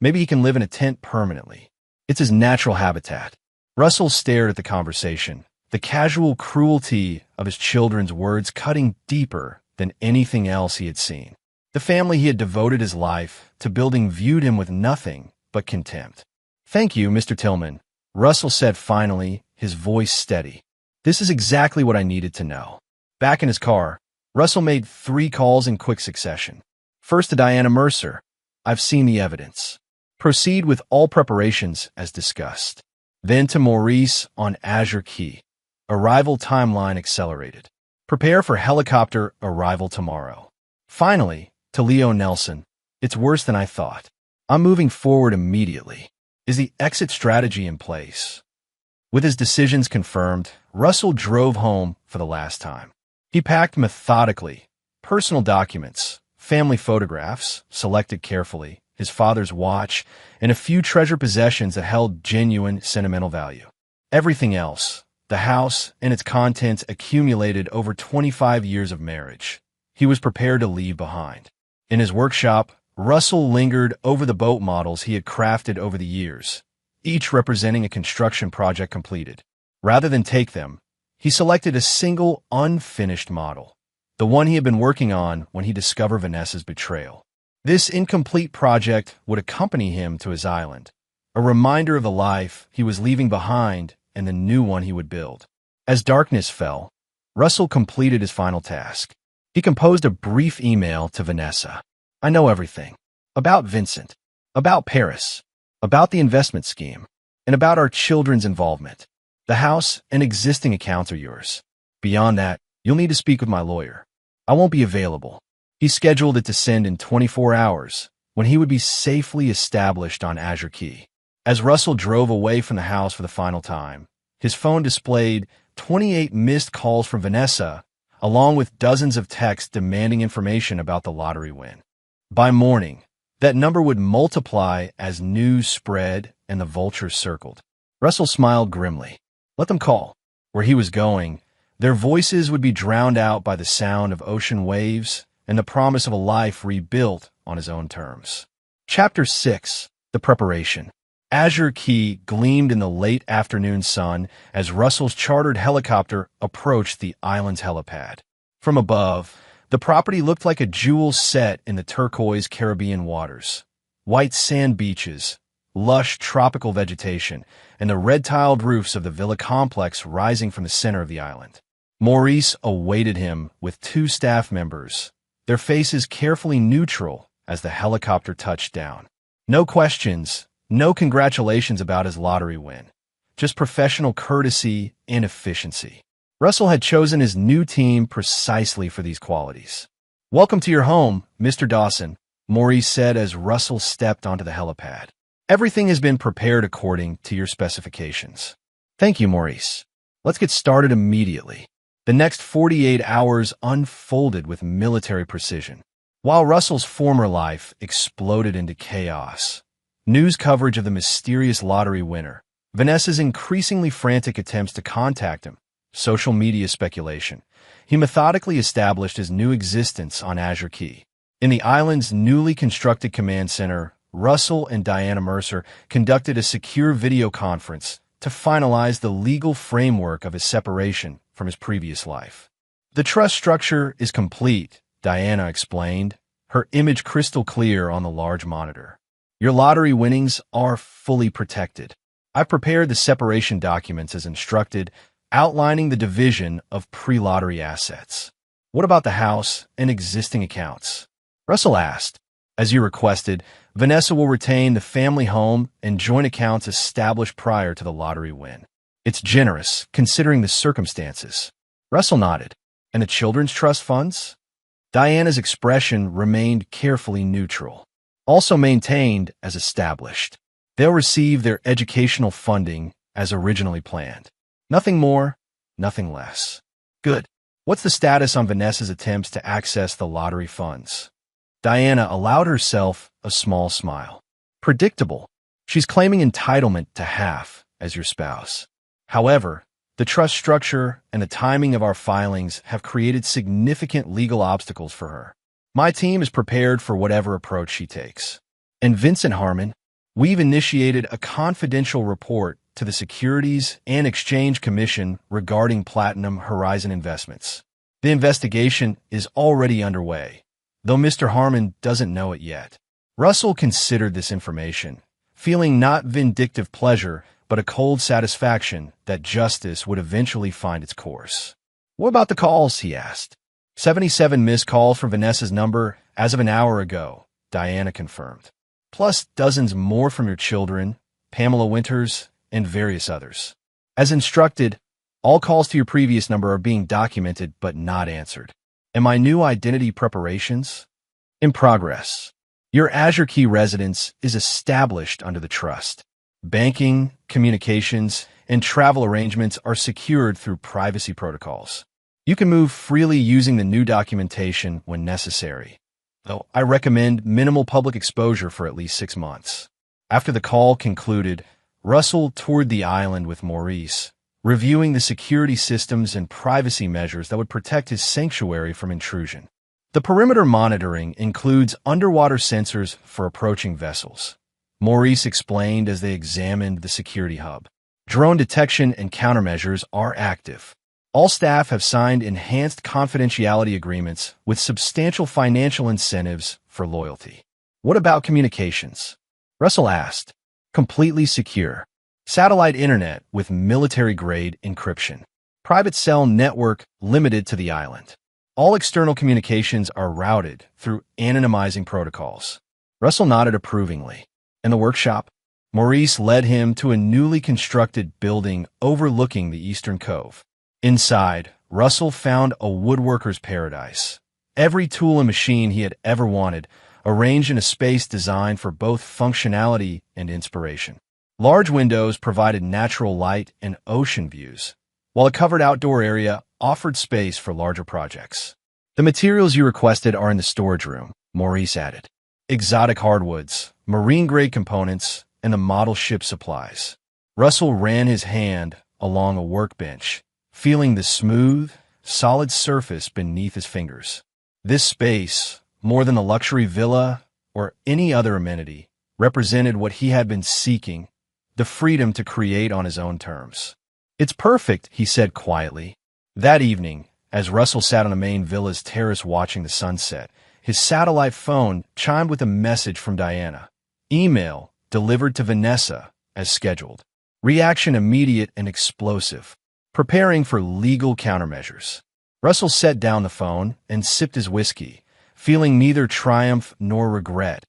maybe he can live in a tent permanently. It's his natural habitat." Russell stared at the conversation, the casual cruelty of his children's words cutting deeper than anything else he had seen. The family he had devoted his life to building viewed him with nothing but contempt. "Thank you, Mr. Tillman," Russell said finally, his voice steady. "This is exactly what I needed to know." Back in his car, Russell made 3 calls in quick succession. First to Diana Mercer. "I've seen the evidence. Proceed with all preparations as discussed." Then to Maurice on Azure Key. "Arrival timeline accelerated. Prepare for helicopter arrival tomorrow." Finally, to Leo Nelson. "It's worse than I thought. I'm moving forward immediately. Is the exit strategy in place?" With his decisions confirmed, Russell drove home for the last time. He packed methodically, personal documents, family photographs, selected carefully, his father's watch, and a few treasured possessions that held genuine sentimental value. Everything else, the house and its contents accumulated over 25 years of marriage, he was prepared to leave behind. In his workshop, Russell lingered over the boat models he had crafted over the years, each representing a construction project completed. Rather than take them, he selected a single unfinished model, the one he had been working on when he discovered Vanessa's betrayal. This incomplete project would accompany him to his island, a reminder of the life he was leaving behind and the new one he would build. As darkness fell, Russell completed his final task. He composed a brief email to Vanessa. "I know everything. About Vincent. About Paris. About the investment scheme. And about our children's involvement. The house and existing accounts are yours. Beyond that, you'll need to speak with my lawyer. I won't be available." He scheduled it to send in 24 hours, when he would be safely established on Azure Key. As Russell drove away from the house for the final time, his phone displayed 28 missed calls from Vanessa, along with dozens of texts demanding information about the lottery win. By morning, that number would multiply as news spread and the vultures circled. Russell smiled grimly. Let them call. Where he was going, their voices would be drowned out by the sound of ocean waves and the promise of a life rebuilt on his own terms. Chapter 6. The Preparation. Azure Key gleamed in the late afternoon sun as Russell's chartered helicopter approached the island's helipad. From above, the property looked like a jewel set in the turquoise Caribbean waters. White sand beaches, lush tropical vegetation, and the red-tiled roofs of the villa complex rising from the center of the island. Maurice awaited him with two staff members, their faces carefully neutral as the helicopter touched down. No questions, no congratulations about his lottery win, just professional courtesy and efficiency. Russell had chosen his new team precisely for these qualities. "Welcome to your home, Mr. Dawson," Maurice said as Russell stepped onto the helipad. "Everything has been prepared according to your specifications." "Thank you, Maurice. Let's get started immediately." The next 48 hours unfolded with military precision. While Russell's former life exploded into chaos, news coverage of the mysterious lottery winner, Vanessa's increasingly frantic attempts to contact him, social media speculation, he methodically established his new existence on Azure Key. In the island's newly constructed command center, Russell and Diana Mercer conducted a secure video conference to finalize the legal framework of his separation from his previous life. "The trust structure is complete," Diana explained, her image crystal clear on the large monitor. "Your lottery winnings are fully protected. I've prepared the separation documents as instructed, outlining the division of pre-lottery assets." "What about the house and existing accounts?" Russell asked. "As you requested, Vanessa will retain the family home and joint accounts established prior to the lottery win. It's generous, considering the circumstances." Russell nodded. "And the children's trust funds?" Diana's expression remained carefully neutral. "Also maintained as established. They'll receive their educational funding as originally planned. Nothing more, nothing less." "Good. What's the status on Vanessa's attempts to access the lottery funds?" Diana allowed herself a small smile. "Predictable. She's claiming entitlement to half as your spouse. However, the trust structure and the timing of our filings have created significant legal obstacles for her. My team is prepared for whatever approach she takes." "And Vincent Harmon? We've initiated a confidential report to the Securities and Exchange Commission regarding Platinum Horizon Investments. The investigation is already underway, though Mr. Harmon doesn't know it yet." Russell considered this information, feeling not vindictive pleasure, but a cold satisfaction that justice would eventually find its course. "What about the calls?" he asked. 77 missed calls from Vanessa's number as of an hour ago," Diana confirmed. "Plus dozens more from your children, Pamela Winters, and various others. As instructed, all calls to your previous number are being documented but not answered. And my new identity preparations? In progress. Your Azure Key residence is established under the trust. Banking, communications, and travel arrangements are secured through privacy protocols. You can move freely using the new documentation when necessary, though I recommend minimal public exposure for at least 6 months." After the call concluded, Russell toured the island with Maurice, reviewing the security systems and privacy measures that would protect his sanctuary from intrusion. The perimeter monitoring includes underwater sensors for approaching vessels, Maurice explained as they examined the security hub. Drone detection and countermeasures are active. All staff have signed enhanced confidentiality agreements with substantial financial incentives for loyalty. "What about communications?" Russell asked. "Completely secure. Satellite internet with military-grade encryption. Private cell network limited to the island. All external communications are routed through anonymizing protocols." Russell nodded approvingly. "In the workshop?" Maurice led him to a newly constructed building overlooking the eastern cove. Inside, Russell found a woodworker's paradise. Every tool and machine he had ever wanted, arranged in a space designed for both functionality and inspiration. Large windows provided natural light and ocean views, while a covered outdoor area offered space for larger projects. "The materials you requested are in the storage room," Maurice added. "Exotic hardwoods, marine-grade components, and the model ship supplies." Russell ran his hand along a workbench, feeling the smooth, solid surface beneath his fingers. This space, more than a luxury villa or any other amenity, represented what he had been seeking the freedom to create on his own terms. "It's perfect," he said quietly. That evening, as Russell sat on the main villa's terrace watching the sunset, his satellite phone chimed with a message from Diana. Email delivered to Vanessa as scheduled. Reaction immediate and explosive. Preparing for legal countermeasures. Russell set down the phone and sipped his whiskey, feeling neither triumph nor regret,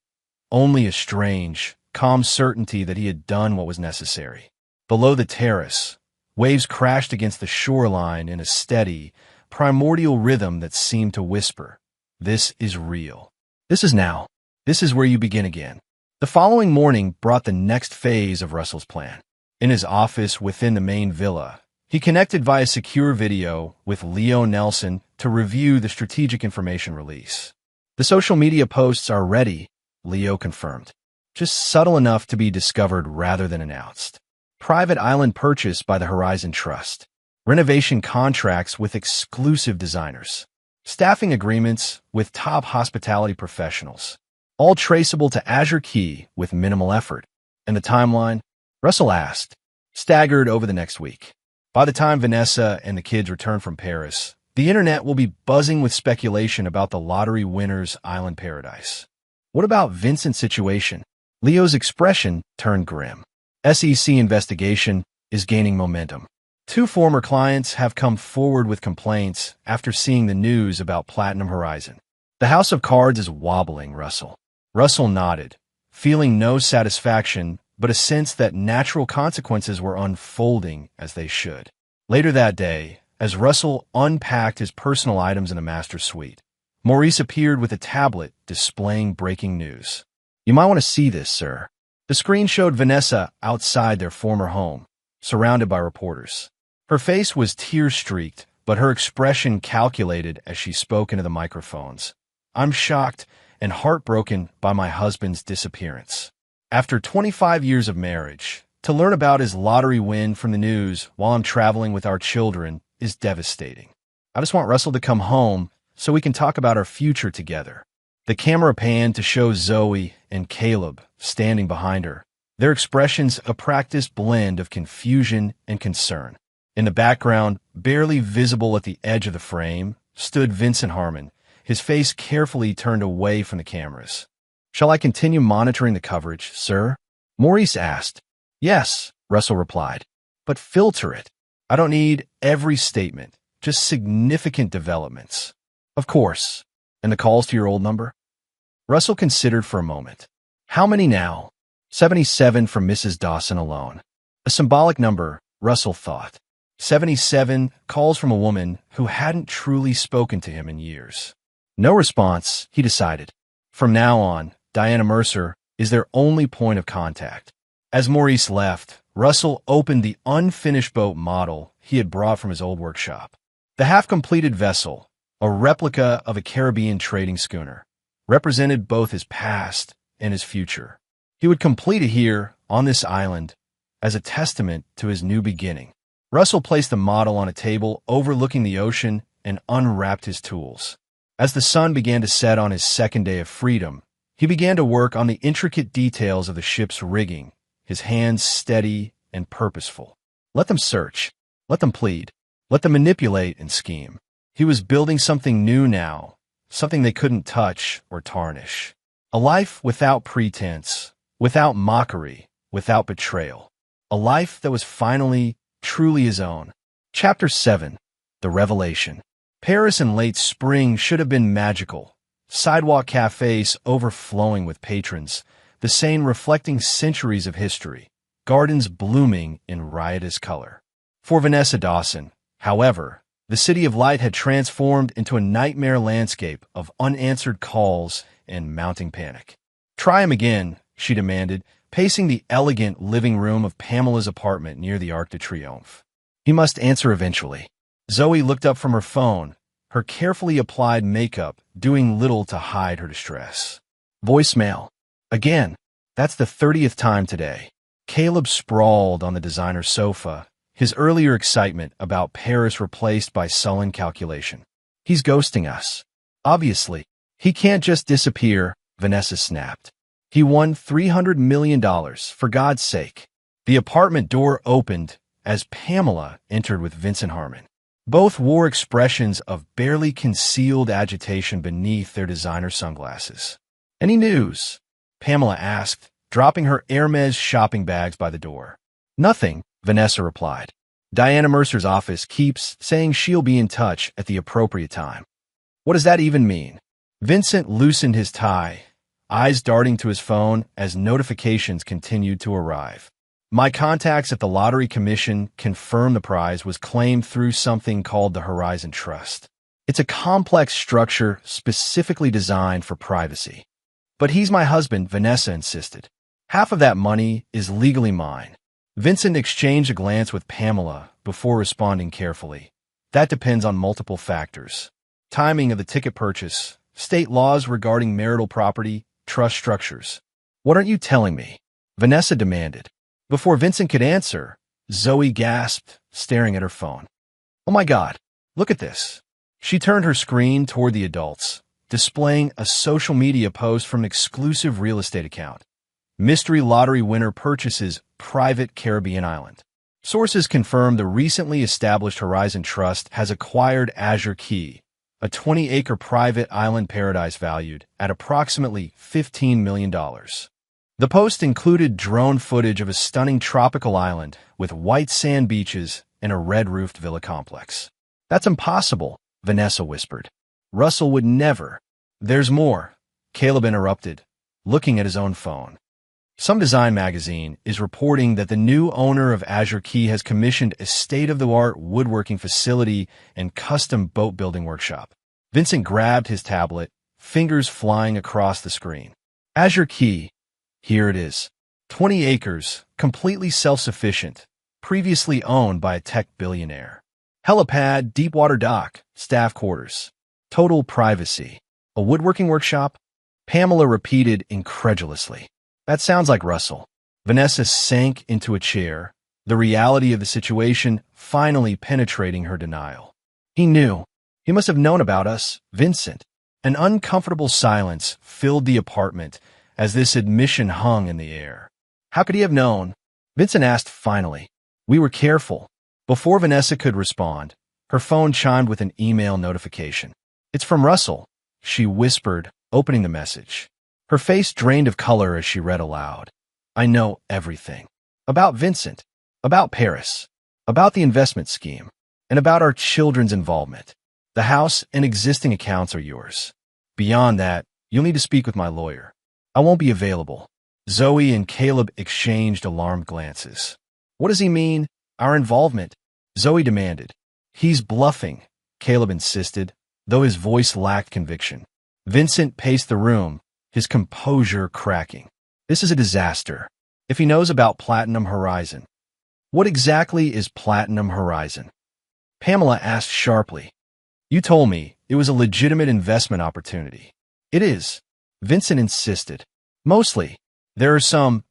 only a strange, calm certainty that he had done what was necessary. Below the terrace, waves crashed against the shoreline in a steady, primordial rhythm that seemed to whisper, "This is real. This is now. This is where you begin again." The following morning brought the next phase of Russell's plan. In his office within the main villa, he connected via secure video with Leo Nelson to review the strategic information release. "The social media posts are ready," Leo confirmed. "Just subtle enough to be discovered rather than announced. Private island purchase by the Horizon Trust. Renovation contracts with exclusive designers. Staffing agreements with top hospitality professionals. All traceable to Azure Key with minimal effort." "And the timeline?" Russell asked. "Staggered over the next week. By the time Vanessa and the kids return from Paris, the internet will be buzzing with speculation about the lottery winner's island paradise." "What about Vincent's situation?" Leo's expression turned grim. "SEC investigation is gaining momentum. 2 former clients have come forward with complaints after seeing the news about Platinum Horizon. The house of cards is wobbling, Russell." Russell nodded, feeling no satisfaction but a sense that natural consequences were unfolding as they should. Later that day, as Russell unpacked his personal items in the master suite, Maurice appeared with a tablet displaying breaking news. "You might want to see this, sir." The screen showed Vanessa outside their former home, surrounded by reporters. Her face was tear-streaked, but her expression calculated as she spoke into the microphones. "I'm shocked and heartbroken by my husband's disappearance. After 25 years of marriage, to learn about his lottery win from the news while I'm traveling with our children is devastating. I just want Russell to come home so we can talk about our future together." The camera panned to show Zoe and Caleb standing behind her, their expressions a practiced blend of confusion and concern. In the background, barely visible at the edge of the frame, stood Vincent Harmon, his face carefully turned away from the cameras. "Shall I continue monitoring the coverage, sir?" Maurice asked. "Yes," Russell replied, "but filter it. I don't need every statement, just significant developments." "Of course. And the calls to your old number?" Russell considered for a moment. "How many now?" 77 from Mrs. Dawson alone. A symbolic number, Russell thought. 77 calls from a woman who hadn't truly spoken to him in years. No response, he decided. From now on, Diana Mercer is their only point of contact. As Maurice left, Russell opened the unfinished boat model he had brought from his old workshop. The half-completed vessel, a replica of a Caribbean trading schooner, represented both his past and his future. He would complete it here, on this island, as a testament to his new beginning. Russell placed the model on a table overlooking the ocean and unwrapped his tools. As the sun began to set on his second day of freedom, he began to work on the intricate details of the ship's rigging, his hands steady and purposeful. Let them search. Let them plead. Let them manipulate and scheme. He was building something new now, something they couldn't touch or tarnish. A life without pretense, without mockery, without betrayal. A life that was finally, truly his own. Chapter 7. The Revelation. Paris in late spring should have been magical. Sidewalk cafes overflowing with patrons, the Seine reflecting centuries of history, gardens blooming in riotous color. For Vanessa Dawson, however, the City of Light had transformed into a nightmare landscape of unanswered calls and mounting panic. "Try him again," she demanded, pacing the elegant living room of Pamela's apartment near the Arc de Triomphe. "He must answer eventually." Zoe looked up from her phone, her carefully applied makeup doing little to hide her distress. Voicemail. Again. That's the 30th time today. Caleb sprawled on the designer sofa, his earlier excitement about Paris replaced by sullen calculation. "He's ghosting us. Obviously. He can't just disappear," Vanessa snapped. "He won $300 million, for God's sake." The apartment door opened as Pamela entered with Vincent Harmon. Both wore expressions of barely concealed agitation beneath their designer sunglasses. "Any news?" Pamela asked, dropping her Hermes shopping bags by the door. "Nothing," Vanessa replied. "Diana Mercer's office keeps saying she'll be in touch at the appropriate time." "What does that even mean?" Vincent loosened his tie, eyes darting to his phone as notifications continued to arrive. "My contacts at the Lottery Commission confirmed the prize was claimed through something called the Horizon Trust. It's a complex structure specifically designed for privacy." "But he's my husband," Vanessa insisted. "Half of that money is legally mine." Vincent exchanged a glance with Pamela before responding carefully. "That depends on multiple factors. Timing of the ticket purchase, state laws regarding marital property, trust structures." "What aren't you telling me?" Vanessa demanded. Before Vincent could answer, Zoe gasped, staring at her phone. "Oh my God, look at this." She turned her screen toward the adults, displaying a social media post from an exclusive real estate account. "Mystery lottery winner purchases private Caribbean island." Sources confirm the recently established Horizon Trust has acquired Azure Key, a 20-acre private island paradise valued at approximately $15 million. The post included drone footage of a stunning tropical island with white sand beaches and a red-roofed villa complex. "That's impossible," Vanessa whispered. "Russell would never." "There's more," Caleb interrupted, looking at his own phone. Some design magazine is reporting that the new owner of Azure Key has commissioned a state-of-the-art woodworking facility and custom boat-building workshop. Vincent grabbed his tablet, fingers flying across the screen. Azure Key. Here it is. 20 acres, completely self-sufficient, previously owned by a tech billionaire. Helipad, deepwater dock, staff quarters. Total privacy. A woodworking workshop? Pamela repeated incredulously. "That sounds like Russell." Vanessa sank into a chair, the reality of the situation finally penetrating her denial. "He knew. He must have known about us, Vincent." An uncomfortable silence filled the apartment as this admission hung in the air. "How could he have known?" Vincent asked finally. "We were careful." Before Vanessa could respond, her phone chimed with an email notification. "It's from Russell," she whispered, opening the message. Her face drained of color as she read aloud. "I know everything. About Vincent, about Paris, about the investment scheme, and about our children's involvement. The house and existing accounts are yours. Beyond that, you'll need to speak with my lawyer. I won't be available." Zoe and Caleb exchanged alarmed glances. "What does he mean, our involvement?" Zoe demanded. "He's bluffing," Caleb insisted, though his voice lacked conviction. Vincent paced the room, his composure cracking. "This is a disaster. If he knows about Platinum Horizon." "What exactly is Platinum Horizon?" Pamela asked sharply. "You told me it was a legitimate investment opportunity." "It is," Vincent insisted. "Mostly. There are some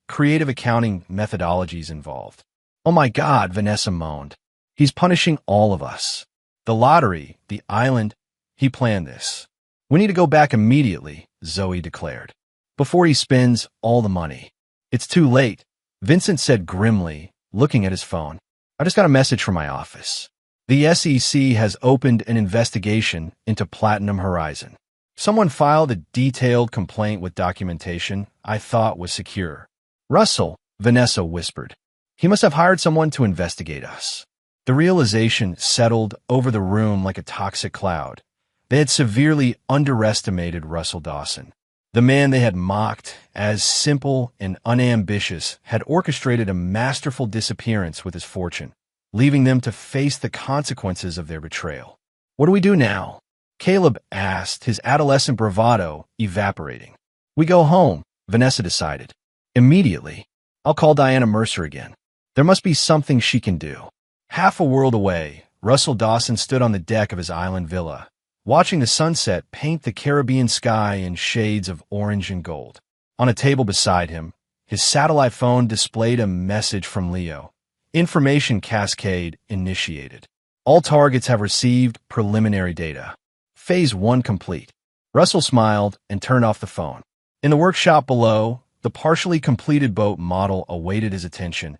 creative accounting methodologies involved." "Oh my God," Vanessa moaned. "He's punishing all of us. The lottery, the island, he planned this." "We need to go back immediately," Zoe declared, "before he spends all the money." "It's too late," Vincent said grimly, looking at his phone. "I just got a message from my office. The SEC has opened an investigation into Platinum Horizon. Someone filed a detailed complaint with documentation I thought was secure." "Russell," Vanessa whispered. "He must have hired someone to investigate us." The realization settled over the room like a toxic cloud. They had severely underestimated Russell Dawson. The man they had mocked as simple and unambitious had orchestrated a masterful disappearance with his fortune, leaving them to face the consequences of their betrayal. "What do we do now?" Caleb asked, his adolescent bravado evaporating. "We go home," Vanessa decided. "Immediately. I'll call Diana Mercer again. There must be something she can do." Half a world away, Russell Dawson stood on the deck of his island villa, watching the sunset paint the Caribbean sky in shades of orange and gold. On a table beside him, his satellite phone displayed a message from Leo. Information cascade initiated. All targets have received preliminary data. Phase 1 complete. Russell smiled and turned off the phone. In the workshop below, the partially completed boat model awaited his attention,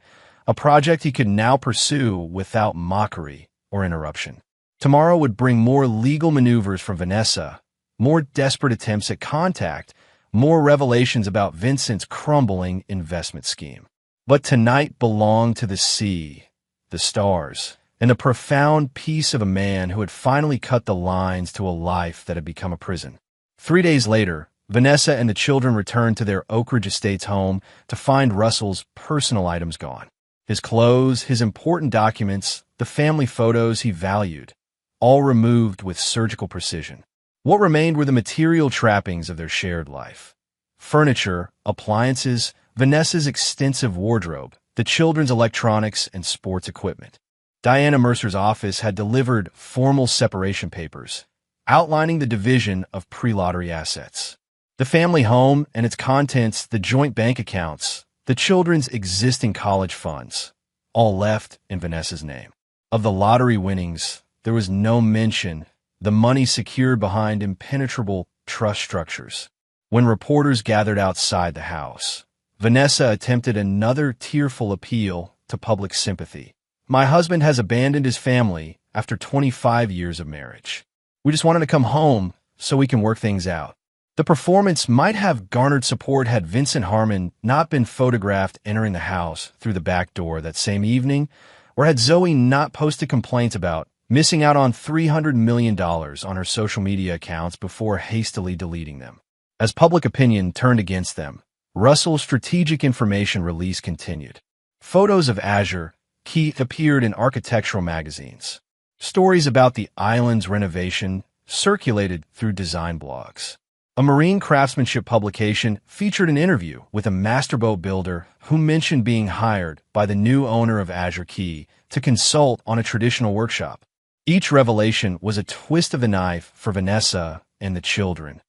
a project he could now pursue without mockery or interruption. Tomorrow would bring more legal maneuvers from Vanessa, more desperate attempts at contact, more revelations about Vincent's crumbling investment scheme. But tonight belonged to the sea, the stars, and the profound peace of a man who had finally cut the lines to a life that had become a prison. 3 days later, Vanessa and the children returned to their Oak Ridge Estates home to find Russell's personal items gone. His clothes, his important documents, the family photos he valued, all removed with surgical precision. What remained were the material trappings of their shared life. Furniture, appliances, Vanessa's extensive wardrobe, the children's electronics and sports equipment. Diana Mercer's office had delivered formal separation papers, outlining the division of pre-lottery assets. The family home and its contents, the joint bank accounts, the children's existing college funds, all left in Vanessa's name. Of the lottery winnings, there was no mention, the money secured behind impenetrable trust structures. When reporters gathered outside the house, Vanessa attempted another tearful appeal to public sympathy. My husband has abandoned his family after 25 years of marriage. We just wanted to come home so we can work things out. The performance might have garnered support had Vincent Harmon not been photographed entering the house through the back door that same evening, or had Zoe not posted complaints about missing out on $300 million on her social media accounts before hastily deleting them. As public opinion turned against them, Russell's strategic information release continued. Photos of Azure Key appeared in architectural magazines. Stories about the island's renovation circulated through design blogs. A marine craftsmanship publication featured an interview with a masterboat builder who mentioned being hired by the new owner of Azure Key to consult on a traditional workshop. Each revelation was a twist of the knife for Vanessa and the children.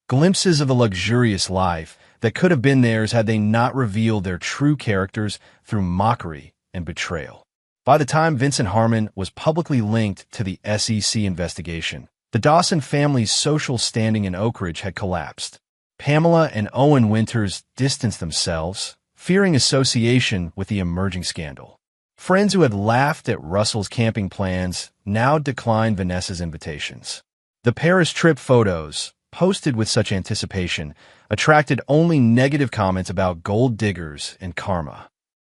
Glimpses of the luxurious life that could have been theirs had they not revealed their true characters through mockery and betrayal. By the time Vincent Harmon was publicly linked to the SEC investigation, the Dawson family's social standing in Oak Ridge had collapsed. Pamela and Owen Winters distanced themselves, fearing association with the emerging scandal. Friends who had laughed at Russell's camping plans now declined Vanessa's invitations. The Paris trip photos, posted with such anticipation, attracted only negative comments about gold diggers and karma.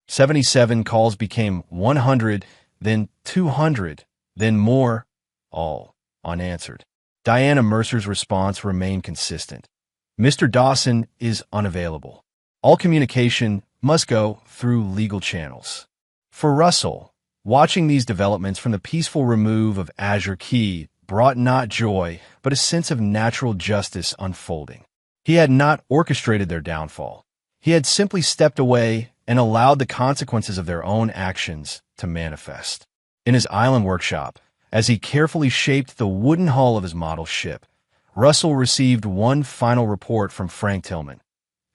77 calls became 100, then 200, then more, all unanswered. Diana Mercer's response remained consistent. Mr. Dawson is unavailable. All communication must go through legal channels. For Russell, watching these developments from the peaceful remove of Azure Key brought not joy, but a sense of natural justice unfolding. He had not orchestrated their downfall. He had simply stepped away and allowed the consequences of their own actions to manifest. In his island workshop, as he carefully shaped the wooden hull of his model ship, Russell received one final report from Frank Tillman.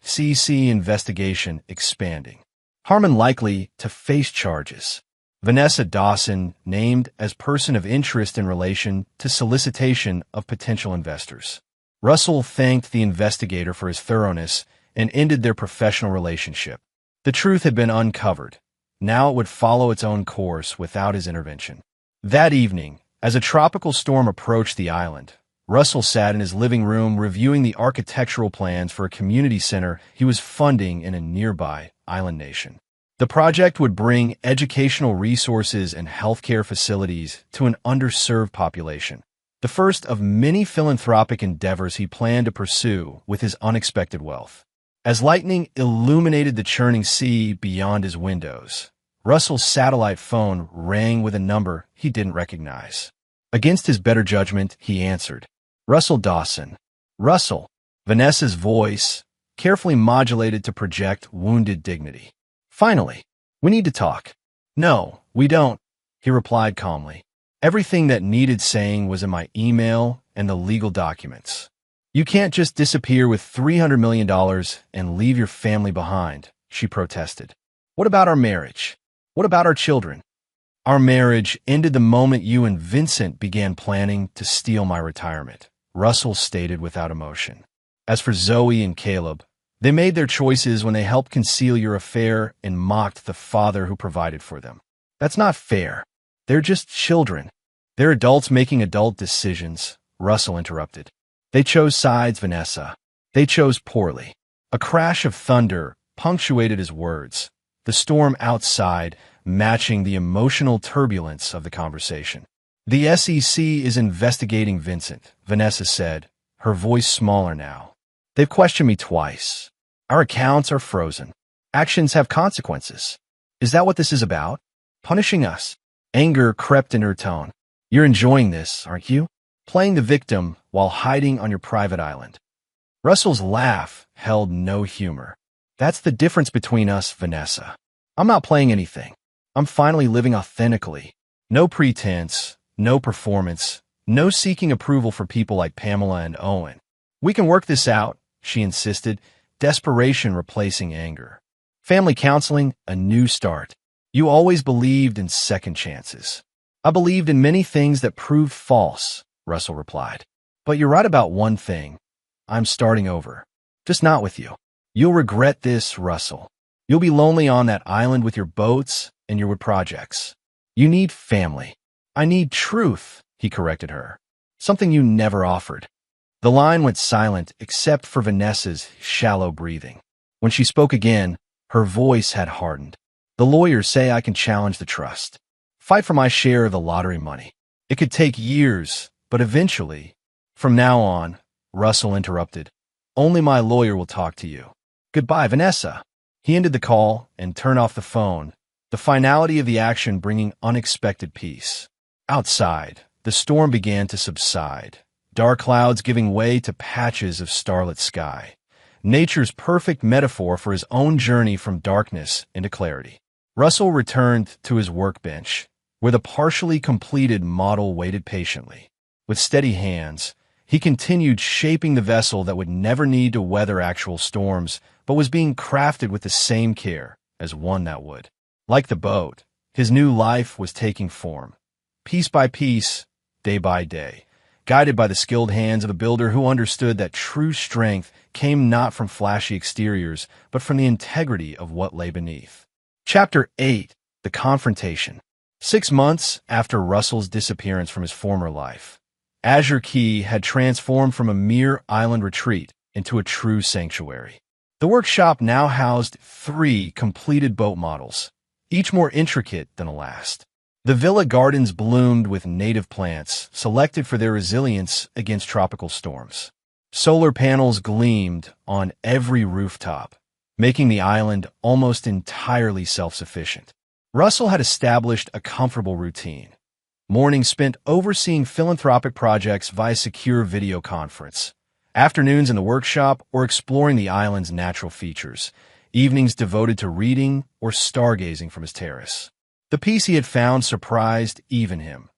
CC investigation expanding. Harmon likely to face charges. Vanessa Dawson named as person of interest in relation to solicitation of potential investors. Russell thanked the investigator for his thoroughness and ended their professional relationship. The truth had been uncovered. Now it would follow its own course without his intervention. That evening, as a tropical storm approached the island, Russell sat in his living room reviewing the architectural plans for a community center he was funding in a nearby island nation. The project would bring educational resources and healthcare facilities to an underserved population, the first of many philanthropic endeavors he planned to pursue with his unexpected wealth. As lightning illuminated the churning sea beyond his windows, Russell's satellite phone rang with a number he didn't recognize. Against his better judgment, he answered. Russell Dawson. Russell. Vanessa's voice, carefully modulated to project wounded dignity. Finally, we need to talk. No, we don't, he replied calmly. Everything that needed saying was in my email and the legal documents. You can't just disappear with $300 million and leave your family behind, she protested. What about our marriage? What about our children? Our marriage ended the moment you and Vincent began planning to steal my retirement, Russell stated without emotion. As for Zoe and Caleb, They made their choices when they helped conceal your affair and mocked the father who provided for them. That's not fair. They're just children. They're adults making adult decisions, Russell interrupted. They chose sides, Vanessa. They chose poorly. A crash of thunder punctuated his words, the storm outside matching the emotional turbulence of the conversation. The SEC is investigating Vincent, Vanessa said, her voice smaller now. They've questioned me twice. Our accounts are frozen. Actions have consequences. Is that what this is about? Punishing us? Anger crept in her tone. You're enjoying this, aren't you? Playing the victim while hiding on your private island. Russell's laugh held no humor. That's the difference between us, Vanessa. I'm not playing anything. I'm finally living authentically. No pretense, no performance, no seeking approval for people like Pamela and Owen. We can work this out, she insisted, desperation replacing anger. Family counseling, a new start. You always believed in second chances. I believed in many things that proved false, Russell replied. But you're right about one thing. I'm starting over. Just not with you. You'll regret this, Russell. You'll be lonely on that island with your boats and your wood projects. You need family. I need truth, he corrected her. Something you never offered. The line went silent except for Vanessa's shallow breathing. When she spoke again, her voice had hardened. The lawyers say I can challenge the trust. Fight for my share of the lottery money. It could take years, but eventually. From now on, Russell interrupted. Only my lawyer will talk to you. Goodbye, Vanessa. He ended the call and turned off the phone, the finality of the action bringing unexpected peace. Outside, the storm began to subside, dark clouds giving way to patches of starlit sky. Nature's perfect metaphor for his own journey from darkness into clarity. Russell returned to his workbench, where the partially completed model waited patiently. With steady hands, he continued shaping the vessel that would never need to weather actual storms, but was being crafted with the same care as one that would. Like the boat, his new life was taking form, piece by piece, day by day, guided by the skilled hands of a builder who understood that true strength came not from flashy exteriors, but from the integrity of what lay beneath. Chapter 8. The Confrontation. 6 months after Russell's disappearance from his former life, Azure Key had transformed from a mere island retreat into a true sanctuary. The workshop now housed 3 completed boat models, each more intricate than the last. The villa gardens bloomed with native plants, selected for their resilience against tropical storms. Solar panels gleamed on every rooftop, making the island almost entirely self-sufficient. Russell had established a comfortable routine. Mornings spent overseeing philanthropic projects via secure video conference. Afternoons in the workshop or exploring the island's natural features. Evenings devoted to reading or stargazing from his terrace. The peace he had found surprised even him.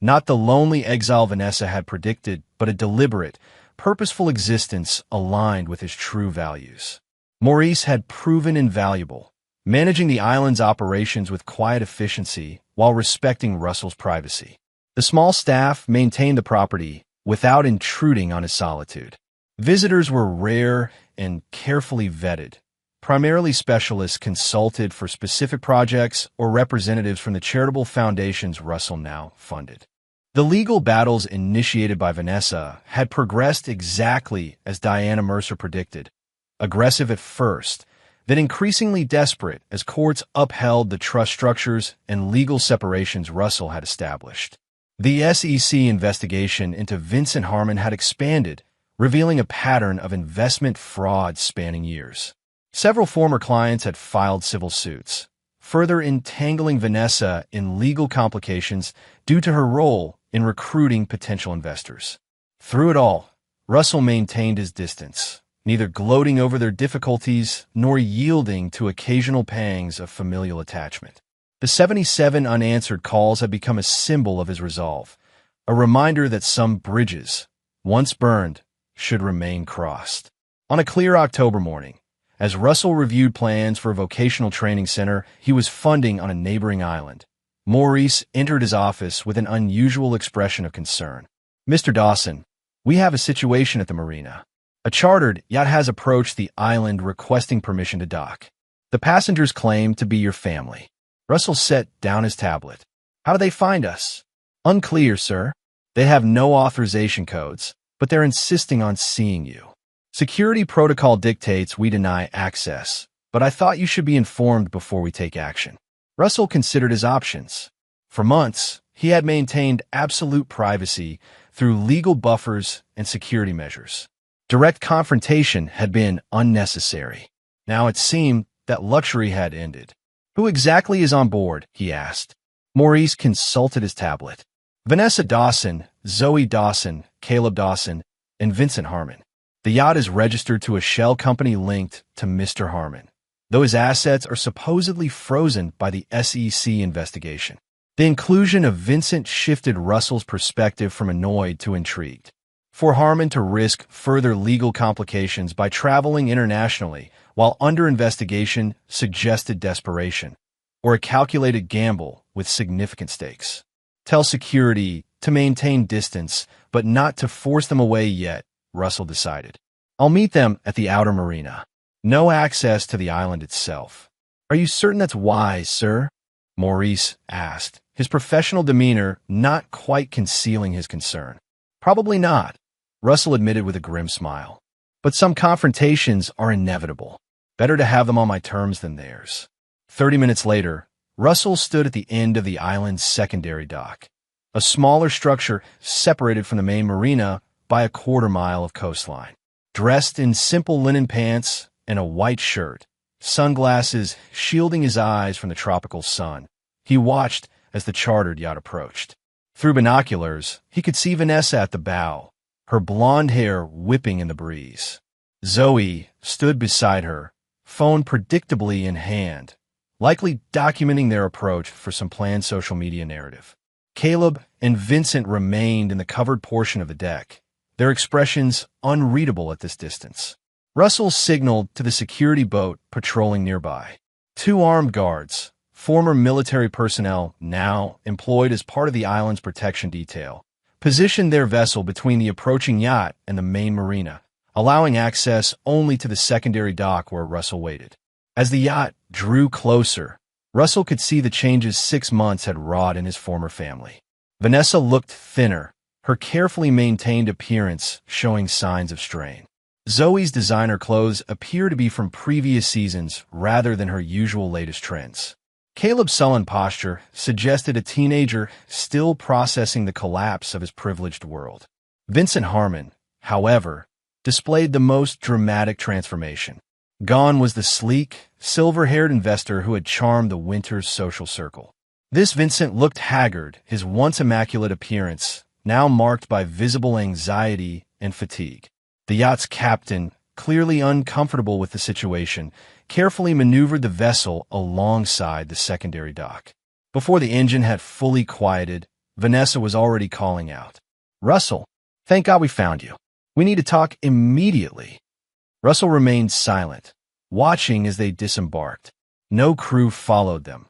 Not the lonely exile Vanessa had predicted, but a deliberate, purposeful existence aligned with his true values. Maurice had proven invaluable, managing the island's operations with quiet efficiency while respecting Russell's privacy. The small staff maintained the property without intruding on his solitude. Visitors were rare and carefully vetted, primarily specialists consulted for specific projects or representatives from the charitable foundations Russell now funded. The legal battles initiated by Vanessa had progressed exactly as Diana Mercer predicted, aggressive at first, then increasingly desperate as courts upheld the trust structures and legal separations Russell had established. The SEC investigation into Vincent Harmon had expanded, revealing a pattern of investment fraud spanning years. Several former clients had filed civil suits, further entangling Vanessa in legal complications due to her role in recruiting potential investors. Through it all, Russell maintained his distance, neither gloating over their difficulties nor yielding to occasional pangs of familial attachment. The 77 unanswered calls had become a symbol of his resolve, a reminder that some bridges, once burned, should remain crossed. On a clear October morning, as Russell reviewed plans for a vocational training center he was funding on a neighboring island, Maurice entered his office with an unusual expression of concern. "Mr. Dawson, we have a situation at the marina. A chartered yacht has approached the island requesting permission to dock. The passengers claim to be your family. Russell set down his tablet. How do they find us? Unclear, sir. They have no authorization codes, but they're insisting on seeing you. Security protocol dictates we deny access, but I thought you should be informed before we take action. Russell considered his options. For months, he had maintained absolute privacy through legal buffers and security measures. Direct confrontation had been unnecessary. Now it seemed that luxury had ended. Who exactly is on board? He asked. Maurice consulted his tablet. Vanessa Dawson, Zoe Dawson, Caleb Dawson, and Vincent Harmon. The yacht is registered to a shell company linked to Mr. Harmon, though his assets are supposedly frozen by the SEC investigation. The inclusion of Vincent shifted Russell's perspective from annoyed to intrigued. For Harmon to risk further legal complications by traveling internationally while under investigation suggested desperation, or a calculated gamble with significant stakes. Tell security to maintain distance, but not to force them away yet, Russell decided. I'll meet them at the outer marina. No access to the island itself. Are you certain that's wise, sir? Maurice asked, his professional demeanor not quite concealing his concern. Probably not, Russell admitted with a grim smile. But some confrontations are inevitable. Better to have them on my terms than theirs. 30 minutes later, Russell stood at the end of the island's secondary dock, a smaller structure separated from the main marina by a quarter-mile of coastline. Dressed in simple linen pants and a white shirt, sunglasses shielding his eyes from the tropical sun, he watched as the chartered yacht approached. Through binoculars, he could see Vanessa at the bow, her blonde hair whipping in the breeze. Zoe stood beside her, phone predictably in hand, likely documenting their approach for some planned social media narrative. Caleb and Vincent remained in the covered portion of the deck, their expressions unreadable at this distance. Russell signaled to the security boat patrolling nearby. 2 armed guards, former military personnel now employed as part of the island's protection detail, positioned their vessel between the approaching yacht and the main marina, allowing access only to the secondary dock where Russell waited. As the yacht drew closer, Russell could see the changes 6 months had wrought in his former family. Vanessa looked thinner, her carefully maintained appearance showing signs of strain. Zoe's designer clothes appear to be from previous seasons rather than her usual latest trends. Caleb's sullen posture suggested a teenager still processing the collapse of his privileged world. Vincent Harmon, however, displayed the most dramatic transformation. Gone was the sleek, silver-haired investor who had charmed the winter's social circle. This Vincent looked haggard, his once immaculate appearance now marked by visible anxiety and fatigue. The yacht's captain, clearly uncomfortable with the situation, carefully maneuvered the vessel alongside the secondary dock. Before the engine had fully quieted, Vanessa was already calling out, "Russell, thank God we found you. We need to talk immediately." Russell remained silent, watching as they disembarked. No crew followed them.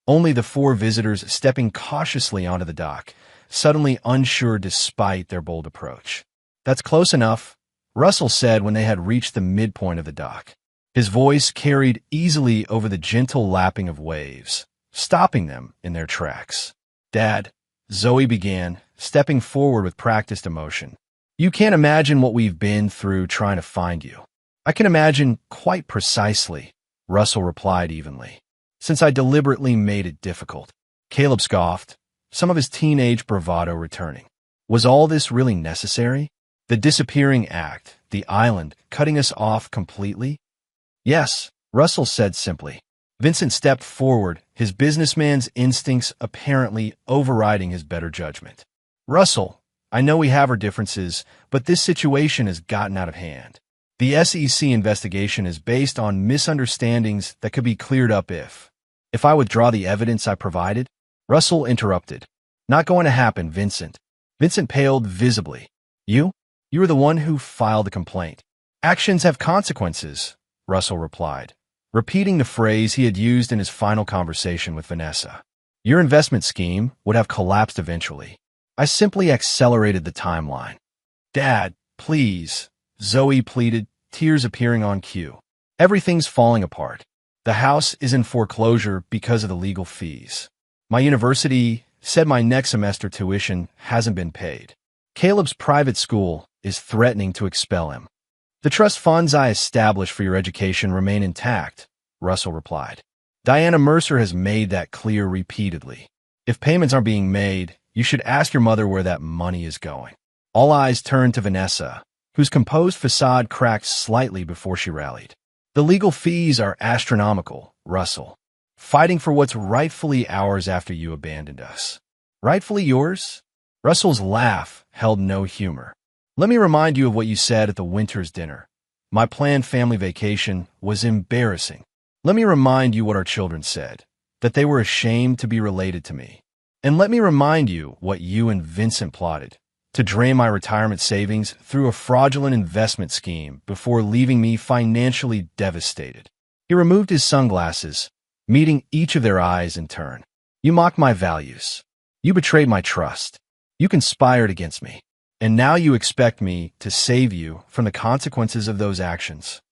Only the 4 visitors stepping cautiously onto the dock, suddenly unsure despite their bold approach. "That's close enough," Russell said when they had reached the midpoint of the dock. His voice carried easily over the gentle lapping of waves, stopping them in their tracks. "Dad," Zoe began, stepping forward with practiced emotion. "You can't imagine what we've been through trying to find you." "I can imagine quite precisely," Russell replied evenly, "since I deliberately made it difficult." Caleb scoffed, some of his teenage bravado returning. Was all this really necessary? The disappearing act, the island, cutting us off completely? "Yes," Russell said simply. Vincent stepped forward, his businessman's instincts apparently overriding his better judgment. "Russell, I know we have our differences, but this situation has gotten out of hand. The SEC investigation is based on misunderstandings that could be cleared up if I withdraw the evidence I provided." Russell interrupted. "Not going to happen, Vincent." Vincent paled visibly. You? You were the one who filed the complaint." "Actions have consequences," Russell replied, repeating the phrase he had used in his final conversation with Vanessa. "Your investment scheme would have collapsed eventually. I simply accelerated the timeline." "Dad, please," Zoe pleaded, tears appearing on cue. Everything's falling apart. The house is in foreclosure because of the legal fees. My university said my next semester tuition hasn't been paid. Caleb's private school is threatening to expel him. The trust funds I established for your education remain intact, Russell replied. Diana Mercer has made that clear repeatedly. If payments aren't being made, you should ask your mother where that money is going. All eyes turned to Vanessa, whose composed facade cracked slightly before she rallied. The legal fees are astronomical, Russell. Fighting for what's rightfully ours after you abandoned us. Rightfully yours? Russell's laugh held no humor. Let me remind you of what you said at the winter's dinner. My planned family vacation was embarrassing. Let me remind you what our children said, that they were ashamed to be related to me. And let me remind you what you and Vincent plotted, to drain my retirement savings through a fraudulent investment scheme before leaving me financially devastated. He removed his sunglasses, meeting each of their eyes in turn. You mocked my values. You betrayed my trust. You conspired against me. And now you expect me to save you from the consequences of those actions.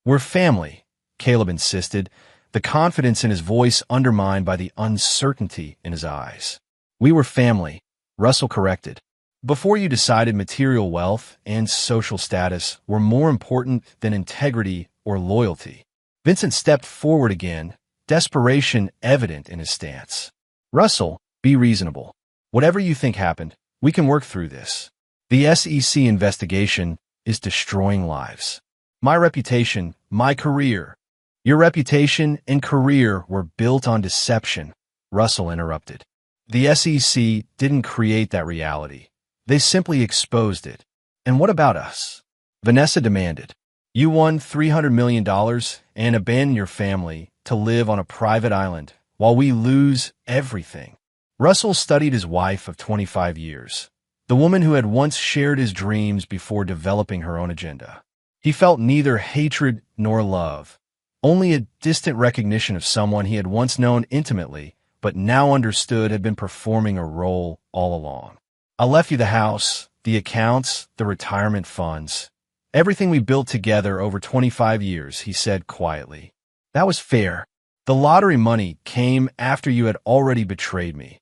We're family, Caleb insisted, the confidence in his voice undermined by the uncertainty in his eyes. We were family, Russell corrected. Before you decided material wealth and social status were more important than integrity or loyalty. Vincent stepped forward again, desperation evident in his stance. Russell, be reasonable. Whatever you think happened, we can work through this. The SEC investigation is destroying lives. My reputation, my career. Your reputation and career were built on deception, Russell interrupted. The SEC didn't create that reality. They simply exposed it. And what about us? Vanessa demanded. You won $300 million and abandoned your family to live on a private island while we lose everything. Russell studied his wife of 25 years, the woman who had once shared his dreams before developing her own agenda. He felt neither hatred nor love, only a distant recognition of someone he had once known intimately, but now understood had been performing a role all along. I left you the house, the accounts, the retirement funds, everything we built together over 25 years, he said quietly. That was fair. The lottery money came after you had already betrayed me,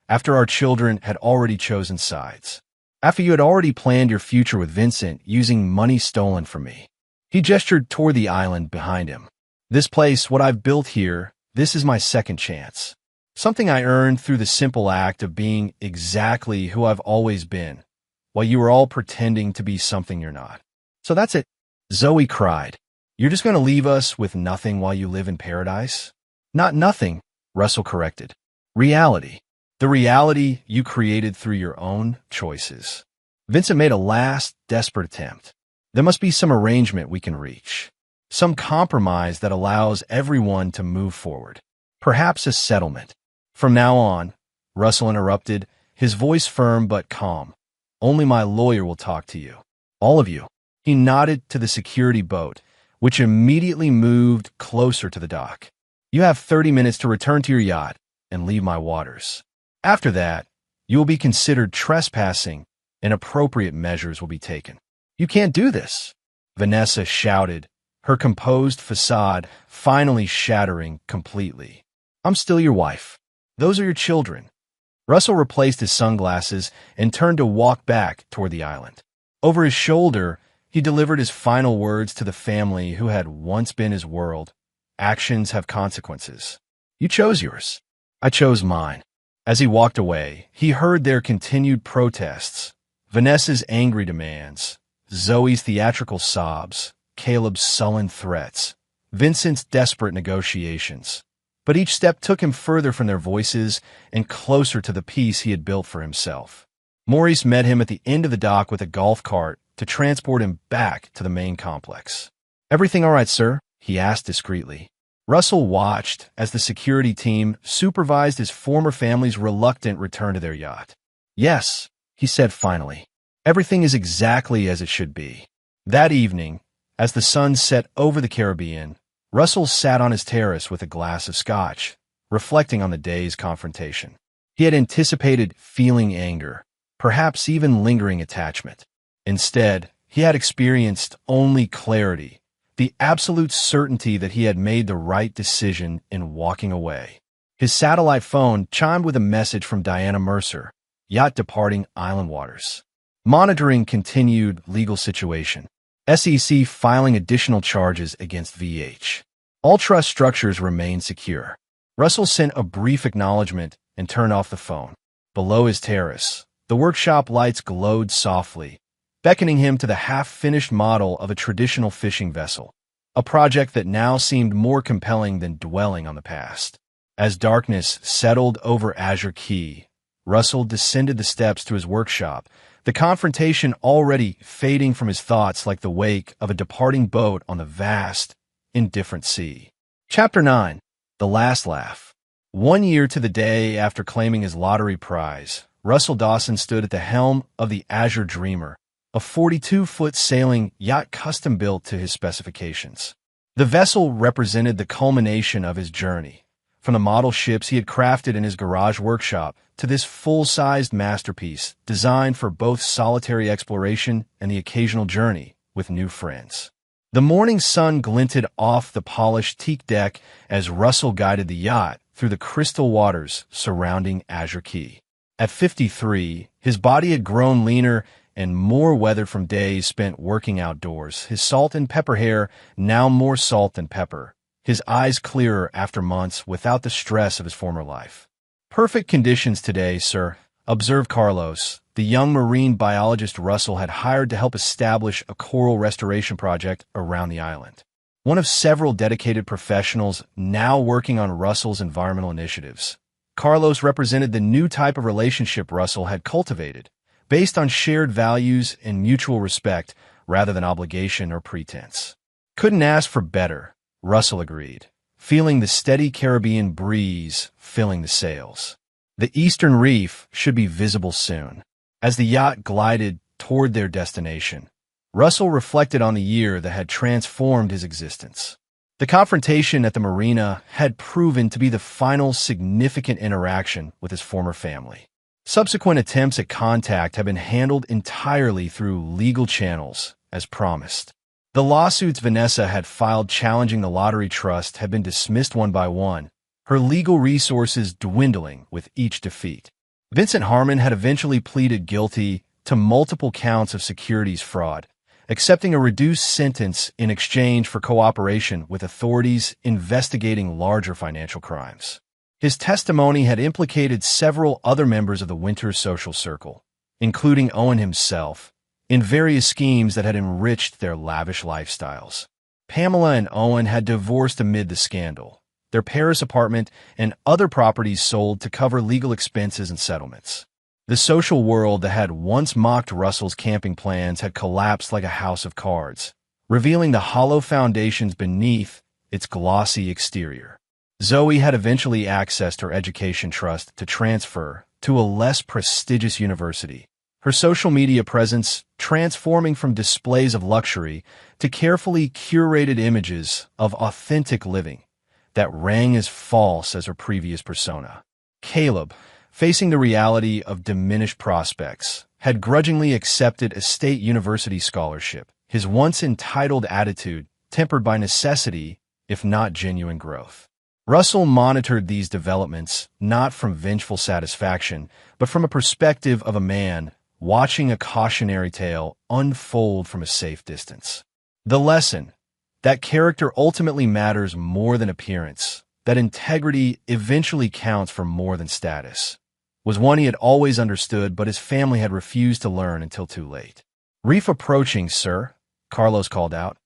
after our children had already chosen sides, after you had already planned your future with Vincent using money stolen from me. He gestured toward the island behind him. This place, what I've built here, this is my second chance. Something I earned through the simple act of being exactly who I've always been, while you were all pretending to be something you're not. So that's it. Zoe cried. You're just going to leave us with nothing while you live in paradise? Not nothing, Russell corrected. Reality. The reality you created through your own choices. Vincent made a last, desperate attempt. There must be some arrangement we can reach. Some compromise that allows everyone to move forward. Perhaps a settlement. From now on, Russell interrupted, his voice firm but calm. Only my lawyer will talk to you. All of you. He nodded to the security boat, which immediately moved closer to the dock. You have 30 minutes to return to your yacht and leave my waters. After that, you will be considered trespassing and appropriate measures will be taken. You can't do this, Vanessa shouted, her composed facade finally shattering completely. I'm still your wife. Those are your children. Russell replaced his sunglasses and turned to walk back toward the island. Over his shoulder, he delivered his final words to the family who had once been his world. Actions have consequences. You chose yours. I chose mine. As he walked away, he heard their continued protests, Vanessa's angry demands, Zoe's theatrical sobs, Caleb's sullen threats, Vincent's desperate negotiations. But each step took him further from their voices and closer to the peace he had built for himself. Maurice met him at the end of the dock with a golf cart to transport him back to the main complex. Everything all right, sir? He asked discreetly. Russell watched as the security team supervised his former family's reluctant return to their yacht. Yes, he said finally. Everything is exactly as it should be. That evening, as the sun set over the Caribbean, Russell sat on his terrace with a glass of scotch, reflecting on the day's confrontation. He had anticipated feeling anger, perhaps even lingering attachment. Instead, he had experienced only clarity, the absolute certainty that he had made the right decision in walking away. His satellite phone chimed with a message from Diana Mercer, yacht departing island waters. Monitoring continued legal situation. SEC filing additional charges against VH. All trust structures remain secure. Russell sent a brief acknowledgement and turned off the phone. Below his terrace, the workshop lights glowed softly, beckoning him to the half-finished model of a traditional fishing vessel, a project that now seemed more compelling than dwelling on the past. As darkness settled over Azure Key, Russell descended the steps to his workshop, the confrontation already fading from his thoughts like the wake of a departing boat on the vast, indifferent sea. Chapter 9. The Last Laugh. 1 year to the day after claiming his lottery prize, Russell Dawson stood at the helm of the Azure Dreamer, a 42-foot sailing yacht custom-built to his specifications. The vessel represented the culmination of his journey, from the model ships he had crafted in his garage workshop to this full-sized masterpiece designed for both solitary exploration and the occasional journey with new friends. The morning sun glinted off the polished teak deck as Russell guided the yacht through the crystal waters surrounding Azure Key. At 53, his body had grown leaner and more weathered from days spent working outdoors, his salt and pepper hair now more salt than pepper, his eyes clearer after months without the stress of his former life. "Perfect conditions today, sir," observed Carlos, the young marine biologist Russell had hired to help establish a coral restoration project around the island. One of several dedicated professionals now working on Russell's environmental initiatives, Carlos represented the new type of relationship Russell had cultivated, based on shared values and mutual respect rather than obligation or pretense. "Couldn't ask for better," Russell agreed, feeling the steady Caribbean breeze filling the sails. The eastern reef should be visible soon. As the yacht glided toward their destination, Russell reflected on the year that had transformed his existence. The confrontation at the marina had proven to be the final significant interaction with his former family. Subsequent attempts at contact have been handled entirely through legal channels, as promised. The lawsuits Vanessa had filed challenging the lottery trust had been dismissed one by one, her legal resources dwindling with each defeat. Vincent Harmon had eventually pleaded guilty to multiple counts of securities fraud, accepting a reduced sentence in exchange for cooperation with authorities investigating larger financial crimes. His testimony had implicated several other members of the Winters social circle, including Owen himself, in various schemes that had enriched their lavish lifestyles. Pamela and Owen had divorced amid the scandal, their Paris apartment and other properties sold to cover legal expenses and settlements. The social world that had once mocked Russell's camping plans had collapsed like a house of cards, revealing the hollow foundations beneath its glossy exterior. Zoe had eventually accessed her education trust to transfer to a less prestigious university, her social media presence transforming from displays of luxury to carefully curated images of authentic living that rang as false as her previous persona. Caleb, facing the reality of diminished prospects, had grudgingly accepted a state university scholarship, his once entitled attitude tempered by necessity, if not genuine growth. Russell monitored these developments not from vengeful satisfaction, but from a perspective of a man watching a cautionary tale unfold from a safe distance. The lesson: that character ultimately matters more than appearance, that integrity eventually counts for more than status, was one he had always understood, but his family had refused to learn until too late. "Reef approaching, sir," Carlos called out,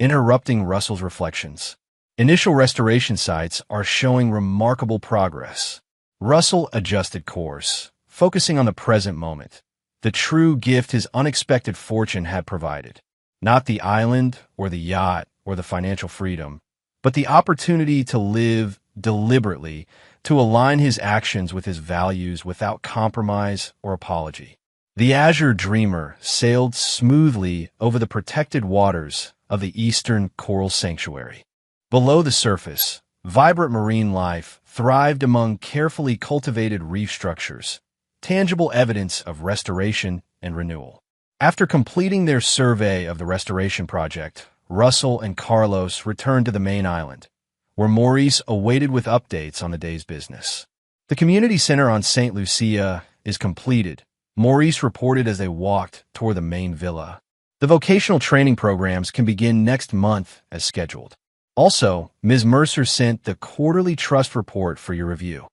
interrupting Russell's reflections. Initial restoration sites are showing remarkable progress. Russell adjusted course, focusing on the present moment, the true gift his unexpected fortune had provided. Not the island or the yacht or the financial freedom, but the opportunity to live deliberately, to align his actions with his values without compromise or apology. The Azure Dreamer sailed smoothly over the protected waters of the Eastern Coral Sanctuary. Below the surface, vibrant marine life thrived among carefully cultivated reef structures, tangible evidence of restoration and renewal. After completing their survey of the restoration project, Russell and Carlos returned to the main island, where Maurice awaited with updates on the day's business. The community center on St. Lucia is completed, Maurice reported as they walked toward the main villa. The vocational training programs can begin next month as scheduled. Also, Ms. Mercer sent the quarterly trust report for your review.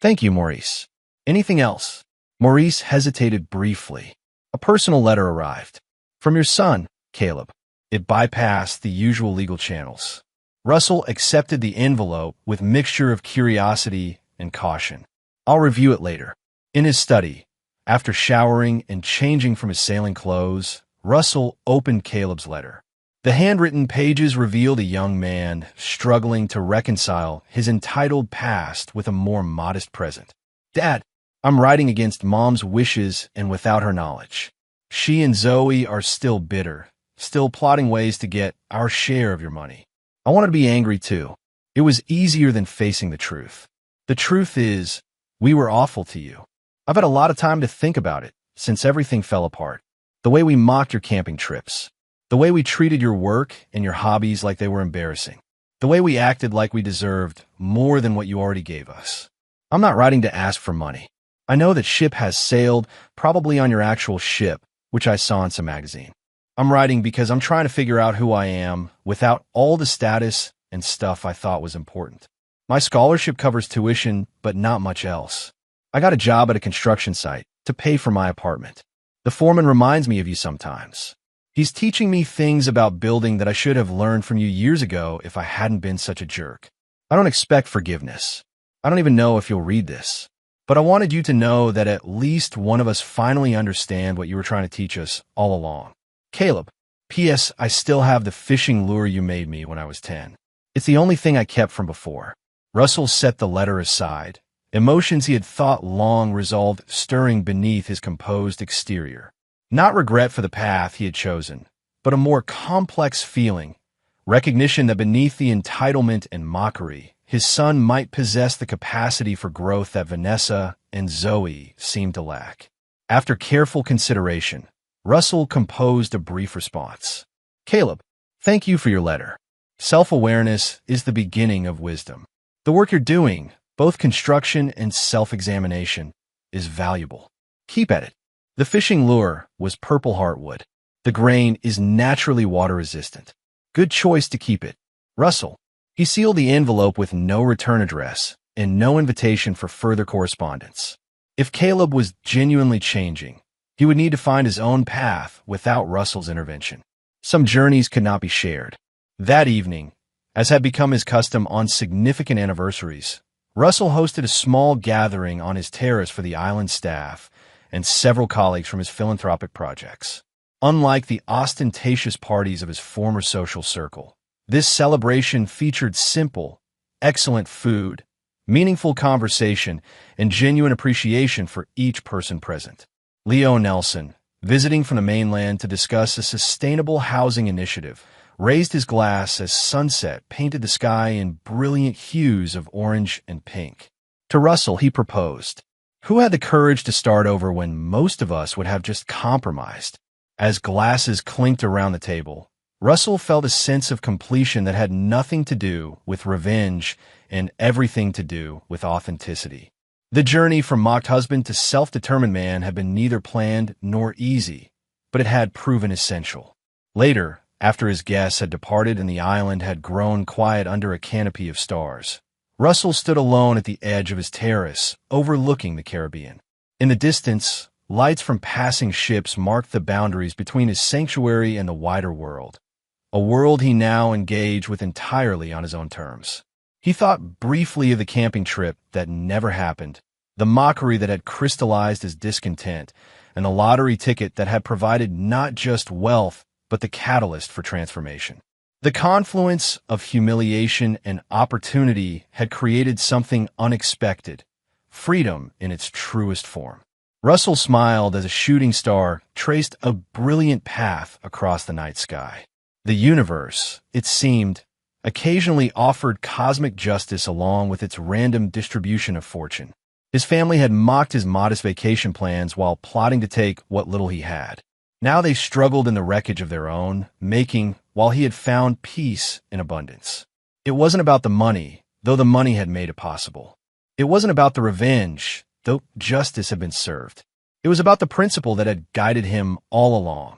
Thank you, Maurice. Anything else? Maurice hesitated briefly. A personal letter arrived. From your son, Caleb. It bypassed the usual legal channels. Russell accepted the envelope with mixture of curiosity and caution. I'll review it later. In his study, after showering and changing from his sailing clothes, Russell opened Caleb's letter. The handwritten pages revealed a young man struggling to reconcile his entitled past with a more modest present. Dad, I'm writing against Mom's wishes and without her knowledge. She and Zoe are still bitter, still plotting ways to get our share of your money. I wanted to be angry too. It was easier than facing the truth. The truth is, we were awful to you. I've had a lot of time to think about it since everything fell apart. The way we mocked your camping trips. The way we treated your work and your hobbies like they were embarrassing. The way we acted like we deserved more than what you already gave us. I'm not writing to ask for money. I know that ship has sailed, probably on your actual ship, which I saw in some magazine. I'm writing because I'm trying to figure out who I am without all the status and stuff I thought was important. My scholarship covers tuition, but not much else. I got a job at a construction site to pay for my apartment. The foreman reminds me of you sometimes. He's teaching me things about building that I should have learned from you years ago if I hadn't been such a jerk. I don't expect forgiveness. I don't even know if you'll read this. But I wanted you to know that at least one of us finally understand what you were trying to teach us all along. Caleb, P.S. I still have the fishing lure you made me when I was 10. It's the only thing I kept from before. Russell set the letter aside. Emotions he had thought long resolved stirring beneath his composed exterior. Not regret for the path he had chosen, but a more complex feeling, recognition that beneath the entitlement and mockery, his son might possess the capacity for growth that Vanessa and Zoe seemed to lack. After careful consideration, Russell composed a brief response. Caleb, thank you for your letter. Self-awareness is the beginning of wisdom. The work you're doing, both construction and self-examination, is valuable. Keep at it. The fishing lure was purple heartwood. The grain is naturally water-resistant. Good choice to keep it. Russell. He sealed the envelope with no return address and no invitation for further correspondence. If Caleb was genuinely changing, he would need to find his own path without Russell's intervention. Some journeys could not be shared. That evening, as had become his custom on significant anniversaries, Russell hosted a small gathering on his terrace for the island staff and several colleagues from his philanthropic projects. Unlike the ostentatious parties of his former social circle, this celebration featured simple, excellent food, meaningful conversation, and genuine appreciation for each person present. Leo Nelson, visiting from the mainland to discuss a sustainable housing initiative, raised his glass as sunset painted the sky in brilliant hues of orange and pink. To Russell, he proposed, who had the courage to start over when most of us would have just compromised. As glasses clinked around the table, Russell felt a sense of completion that had nothing to do with revenge and everything to do with authenticity. The journey from mocked husband to self-determined man had been neither planned nor easy, but it had proven essential. Later, after his guests had departed and the island had grown quiet under a canopy of stars, Russell stood alone at the edge of his terrace, overlooking the Caribbean. In the distance, lights from passing ships marked the boundaries between his sanctuary and the wider world, a world he now engaged with entirely on his own terms. He thought briefly of the camping trip that never happened, the mockery that had crystallized his discontent, and the lottery ticket that had provided not just wealth, but the catalyst for transformation. The confluence of humiliation and opportunity had created something unexpected, freedom in its truest form. Russell smiled as a shooting star traced a brilliant path across the night sky. The universe, it seemed, occasionally offered cosmic justice along with its random distribution of fortune. His family had mocked his modest vacation plans while plotting to take what little he had. Now they struggled in the wreckage of their own making, while he had found peace in abundance. It wasn't about the money, though the money had made it possible. It wasn't about the revenge, though justice had been served. It was about the principle that had guided him all along.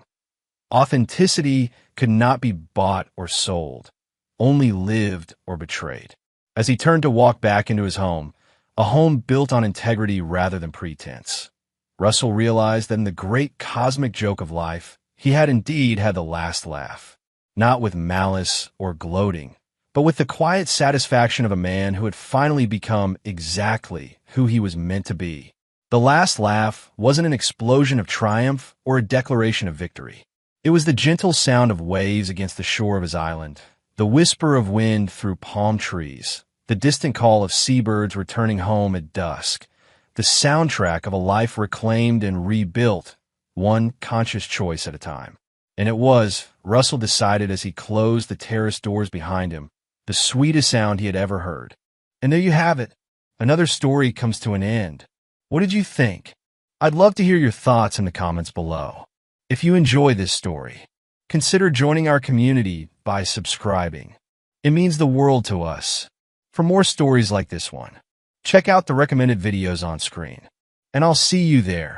Authenticity could not be bought or sold, only lived or betrayed. As he turned to walk back into his home, a home built on integrity rather than pretense, Russell realized that in the great cosmic joke of life, he had indeed had the last laugh, not with malice or gloating, but with the quiet satisfaction of a man who had finally become exactly who he was meant to be. The last laugh wasn't an explosion of triumph or a declaration of victory. It was the gentle sound of waves against the shore of his island, the whisper of wind through palm trees, the distant call of seabirds returning home at dusk, the soundtrack of a life reclaimed and rebuilt, one conscious choice at a time. And it was, Russell decided as he closed the terrace doors behind him, the sweetest sound he had ever heard. And there you have it. Another story comes to an end. What did you think? I'd love to hear your thoughts in the comments below. If you enjoy this story, consider joining our community by subscribing. It means the world to us. For more stories like this one, check out the recommended videos on screen. And I'll see you there.